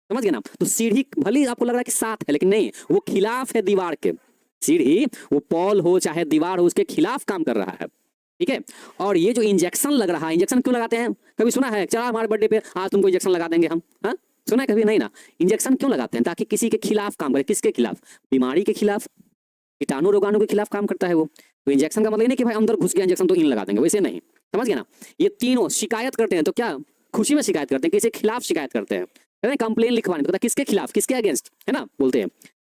समझ गए ना। तो सीढ़ी भले ही आपको लग रहा है कि साथ है, लेकिन नहीं, वो खिलाफ है दीवार के। सीढ़ी वो पॉल हो चाहे दीवार हो, उसके खिलाफ काम कर रहा है, ठीक है। और ये जो इंजेक्शन लग रहा है, इंजेक्शन क्यों लगाते हैं, कभी सुना है, चला हमारे बर्थडे पे आज तुमको इंजेक्शन लगा देंगे हम, हाँ सुना है कभी, नहीं ना। इंजेक्शन क्यों लगाते हैं, ताकि किसी के खिलाफ काम करे, किसके खिलाफ, बीमारी के खिलाफ, कीटाणु रोगाणु के खिलाफ काम करता है वो। तो इंजेक्शन का मतलब नहीं कि भाई अंदर घुस गया इंजेक्शन तो इन लगा देंगे, वैसे नहीं, समझ गया ना। ये तीनों शिकायत करते हैं, तो क्या खुशी में शिकायत करते हैं, किसी के खिलाफ शिकायत करते हैं, कंप्लेन लिखवाने तो किसके खिलाफ, किसके अगेंस्ट, है ना, बोलते हैं।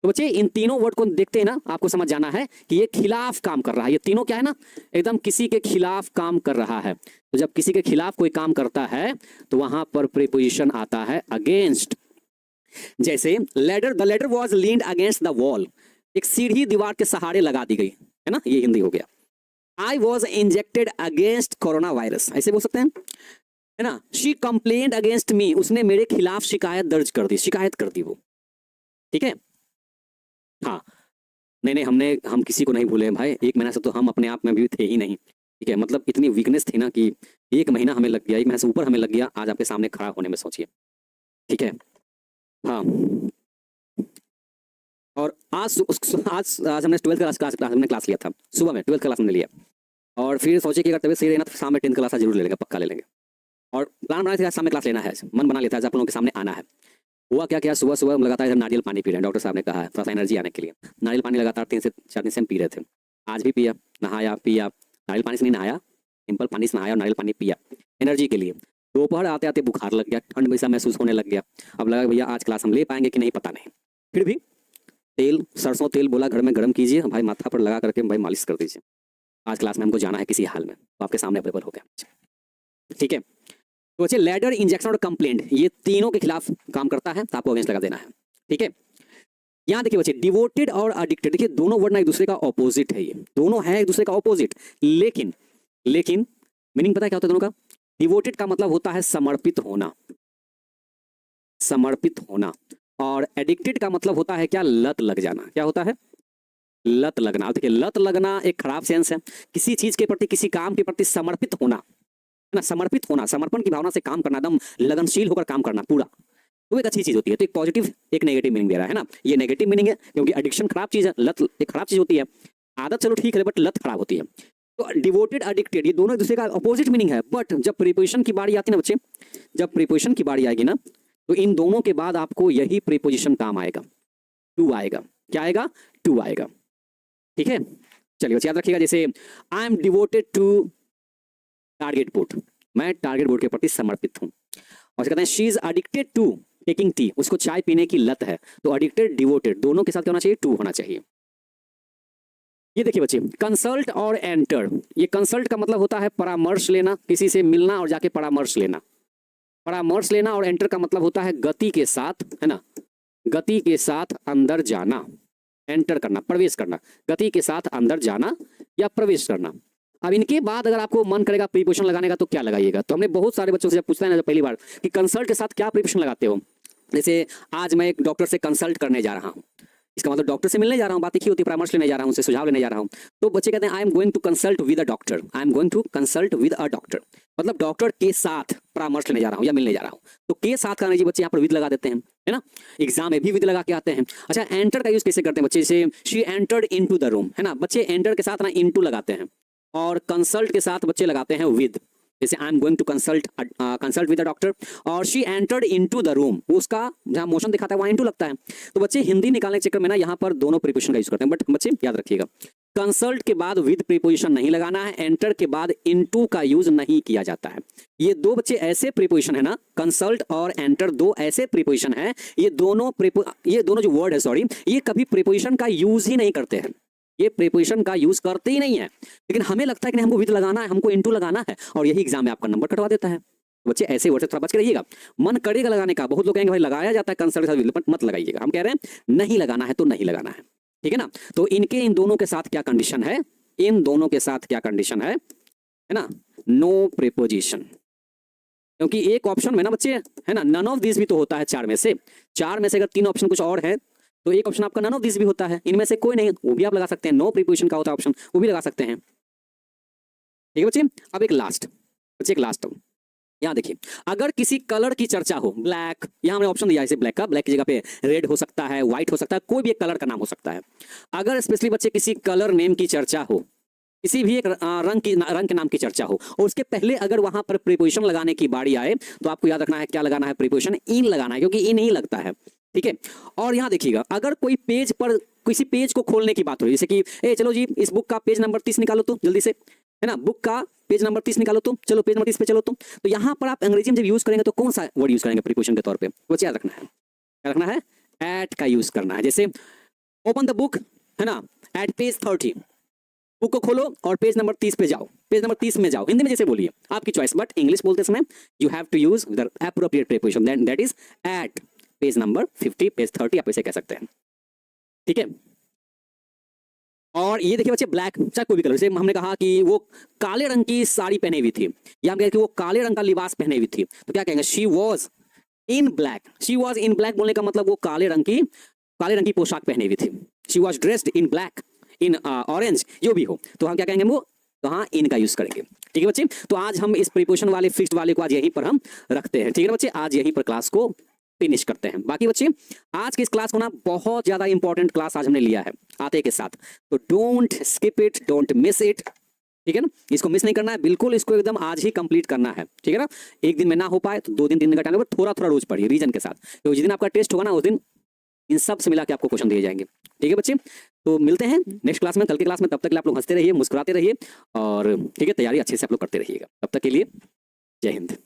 तो बच्चे इन तीनों वर्ड को देखते हैं ना, आपको समझ जाना है कि ये खिलाफ काम कर रहा है, ये तीनों क्या है ना, एकदम किसी के खिलाफ काम कर रहा है। तो जब किसी के खिलाफ कोई काम करता है तो वहां पर प्रीपोजिशन आता है अगेंस्ट। जैसे ladder, the ladder was leaned against the wall, एक सीढ़ी दीवार के सहारे लगा दी गई, है ना, ये हिंदी हो गया। I was injected against corona virus, ऐसे बोल सकते हैं, है ना। शी कंप्लेन्ड अगेंस्ट मी, उसने मेरे खिलाफ शिकायत दर्ज कर दी, शिकायत कर दी वो, ठीक है। हाँ नहीं हम किसी को नहीं भूले भाई, एक महीना से तो हम अपने आप में भी थे ही नहीं, ठीक है। मतलब इतनी वीकनेस थी ना कि एक महीना हमें लग गया, एक महीने से ऊपर हमें लग गया आज आपके सामने खड़ा होने में, सोचिए, ठीक है। हाँ और आज हमने 12th क्लास लिया था, सुबह में 12th क्लास हमने लिया, और फिर सोचे कि अगर तबियत सही रहना तो शाम में 10th क्लास जरूर ले लेंगे, पक्का ले लेंगे। और प्लान बना लिया शाम में क्लास लेना है, मन बना लेता है आप लोगों के सामने आना है। हुआ क्या सुबह सुबह लगातार इधर नारियल पानी पी रहे हैं, डॉक्टर साहब ने कहा है थोड़ा सा एनर्जी आने के लिए, नारियल पानी लगातार 3 से 4 दिन से हम पी रहे थे। आज भी पिया, नहाया पिया, नारियल पानी से नहीं नहाया, सिंपल पानी से नहाया और नारियल पानी पिया एनर्जी के लिए। दोपहर आते आते बुखार लग गया, ठंड वैसा महसूस होने लग गया। अब लगा भैया आज क्लास हम ले पाएंगे कि नहीं पता नहीं, फिर भी तेल, सरसों तेल बोला घर में गर्म कीजिए भाई, माथा पर लगा करके भाई मालिश कर दीजिए, आज क्लास में हमको जाना है किसी हाल में, तो आपके सामने अवेलेबल हो गया। ठीक है, तो बच्चे लैडर, इंजेक्शन और कंप्लेंट, ये तीनों के खिलाफ काम करता है, तो आपको अगेंस्ट लगा देना है। ठीक है, यहाँ देखिए बच्चे डिवोटेड और एडिक्टेड, देखिए दोनों वर्ड ना एक दूसरे का ऑपोजिट है, ये दोनों है एक दूसरे का ऑपोजिट, लेकिन मीनिंग पता है क्या होता है दोनों का? डिवोटेड का मतलब होता है समर्पित होना, समर्पित होना, और एडिक्टेड का मतलब होता है क्या? लत लग जाना। क्या होता है? लत लगना। देखिए लत लगना एक खराब सेंस है, किसी चीज के प्रति, किसी काम के प्रति समर्पित होना, है ना, समर्पित होना, समर्पण की भावना से काम करना, एकदम लगनशील होकर काम करना पूरा, तो एक अच्छी चीज होती है। तो एक पॉजिटिव एक नेगेटिव मीनिंग दे रहा है ना, ये नेगेटिव मीनिंग है क्योंकि एडिक्शन खराब चीज है, लत एक खराब चीज होती है, आदत चलो ठीक है बट लत खराब होती है। तो डिवोटेड एडिक्टेड ये दोनों एक दूसरे का अपोजिट मीनिंग है, बट जब प्रीपोजिशन की बारी आती है ना बच्चे, जब प्रीपोजिशन की बारी आएगी ना, तो इन दोनों के बाद आपको यही प्रीपोजिशन काम आएगा, टू आएगा। क्या आएगा? टू आएगा। ठीक है, चलिए बच्चे याद रखिएगा, जैसे I am devoted to target board, मैं टारगेट बोर्ड के प्रति समर्पित हूँ। और कहते हैं she is addicted to taking tea, उसको चाय पीने की लत है। तो एडिक्टेड डिवोटेड दोनों के साथ क्या होना चाहिए? टू होना चाहिए। ये देखिए बच्चे कंसल्ट और एंटर, ये कंसल्ट का मतलब होता है परामर्श लेना, किसी से मिलना और जाके परामर्श लेना, परामर्श लेना, और एंटर का मतलब होता है गति के साथ, है ना, गति के साथ अंदर जाना, एंटर करना, प्रवेश करना, गति के साथ अंदर जाना या प्रवेश करना। अब इनके बाद अगर आपको मन करेगा प्रीपोजिशन लगाने का तो क्या लगाइएगा? तो हमने बहुत सारे बच्चों से जब पूछता है ना जब पहली बार कि कंसल्ट के साथ क्या प्रीपोजिशन लगाते हो, जैसे आज मैं एक डॉक्टर से कंसल्ट करने जा रहा हूँ, इसका मतलब डॉक्टर से मिलने जा रहा हूँ, बात एक ही होती है, परामर्श लेने जा रहा हूँ, उससे सुझाव लेने जा रहा हूँ। तो बच्चे कहते हैं I am going to consult with a doctor, I am going to consult with a doctor, मतलब डॉक्टर के साथ परामर्श लेने जा रहा हूँ या मिलने जा रहा हूँ। तो के साथ का जी बच्चे यहाँ पर विद लगा देते हैं, है ना, एग्जाम में भी विद लगा के आते हैं। अच्छा एंटर का यूज कैसे करते हैं बच्चे? जैसे she entered into the room, है ना, बच्चे एंटर के साथ ना इनटू लगाते हैं, और कंसल्ट के साथ बच्चे लगाते हैं विद, जैसे I am going to consult with the doctor, और she entered into the room, उसका जहां मोशन दिखाता है वहां इनटू लगता है। तो बच्चे हिंदी निकालने के चक्कर में ना यहाँ पर दोनों प्रीपोजिशन का यूज करते हैं, बट बच्चे याद रखिएगा कंसल्ट के बाद विद प्रीपोजिशन नहीं लगाना है, एंटर के बाद इनटू का यूज नहीं किया जाता है। ये दो बच्चे ऐसे प्रीपोजिशन है ना, कंसल्ट और एंटर, दो ऐसे प्रीपोजिशन है, ये दोनों जो वर्ड है सॉरी, ये कभी प्रीपोजिशन का यूज ही नहीं करते हैं, ये प्रीपोजिशन का यूज करते ही नहीं है, लेकिन हमें लगता है कि हमको विद लगाना है, हमको इनटू लगाना है, और यही एग्जाम में आपका नंबर कटवा देता है। बच्चे ऐसे वर्ड से थोड़ा बच के रहिएगा, मन करेगा लगाने का, बहुत लोग कहेंगे भाई लगाया जाता है कंसल्ट के साथ विद, मत लगाइएगा, हम कह रहे हैं नहीं लगाना है तो नहीं लगाना है, ठीक है ना। तो इन दोनों के साथ क्या कंडीशन है? इन दोनों के साथ क्या कंडीशन है ना, नो प्रीपोजिशन, क्योंकि एक ऑप्शन में ना बच्चे, है ना, नन ऑफ दिस भी तो होता है, चार में से अगर तीन ऑप्शन कुछ और है तो एक ऑप्शन आपका नन ऑफ दिस भी होता है, इनमें से कोई नहीं, वो भी आप लगा सकते हैं, नो प्रीपोजिशन का होता है ऑप्शन, वो भी लगा सकते हैं। ठीक है बच्चे, अब एक लास्ट यहाँ देखिए, अगर किसी कलर की चर्चा हो, ब्लैक, यहाँ हमने ऑप्शन दिया है ब्लैक का, ब्लैक की जगह पे रेड हो सकता है, व्हाइट हो सकता है, कोई भी एक कलर का नाम हो सकता है। अगर स्पेशली बच्चे किसी कलर नेम की चर्चा हो, किसी भी एक रंग के नाम की चर्चा हो, और उसके पहले अगर वहां पर प्रीपोजिशन लगाने की बारी आए तो आपको याद रखना है क्या लगाना है? प्रीपोजिशन इन लगाना है, क्योंकि इन ही लगता है, ठीक है। और यहाँ देखिएगा, अगर कोई पेज पर किसी पेज को खोलने की बात हो, जैसे कि ए चलो जी इस बुक का पेज नंबर 30 निकालो तो जल्दी से, है ना, बुक का पेज नंबर 30 निकालो तो, चलो पेज नंबर 30 पे चलो तुम, तो यहाँ पर आप अंग्रेजी में जब यूज करेंगे तो कौन सा वर्ड यूज करेंगे प्रीपोजिशन के तौर पे? वो याद रखना है, क्या रखना है? एट का यूज करना है। जैसे ओपन द बुक, है ना, एट पेज 30, बुक को खोलो और पेज नंबर 30 पे जाओ, पेज नंबर 30 में जाओ, हिंदी में जैसे बोलिए आपकी चॉइस, बट इंग्लिश बोलते समय you have to use the appropriate preposition, that is at page number 50, page 30 आप ऐसे कह सकते हैं, ठीक है। और ये देखिए बच्चे ब्लैक, चाहे कोई भी कलर, जैसे हमने कहा कि वो काले रंग की साड़ी पहने हुई थी, या हम कहें कि वो काले रंग का लिबास पहने हुई थी, तो क्या कहेंगे? She was in black, she was in black बोलने का मतलब वो काले रंग की पोशाक पहने हुई थी, she was dressed in black, in orange, जो भी हो, तो हम क्या कहेंगे? वो तो हाँ इन का यूज करेंगे, ठीक है बच्चे। तो आज हम इस प्रीपोजिशन वाले फिक्स्ड वाले को आज यहीं पर हम रखते हैं, ठीक है बच्चे, आज यहीं पर क्लास को फिनिश करते हैं। बाकी बच्चे आज की इस क्लास को ना बहुत ज्यादा इंपॉर्टेंट क्लास आज हमने लिया है आते के साथ, तो don't skip it, don't miss it, ठीक है ना, इसको मिस नहीं करना है बिल्कुल, इसको एकदम आज ही कंप्लीट करना है, ठीक है ना। एक दिन में ना हो पाए तो 2 दिन 3 दिन का टाइम, थोड़ा थोड़ा रोज पढ़िए रीजन के साथ, तो जिस दिन आपका टेस्ट होगा ना उस दिन इन सब से मिला के आपको क्वेश्चन दिए जाएंगे, ठीक है बच्चे। तो मिलते हैं नेक्स्ट क्लास में, कल के क्लास में। तब तक के लिए आप लोग हंसते रहिए, मुस्कुराते रहिए और ठीक है, तैयारी अच्छे से आप लोग करते रहिएगा। तब तक के लिए जय हिंद।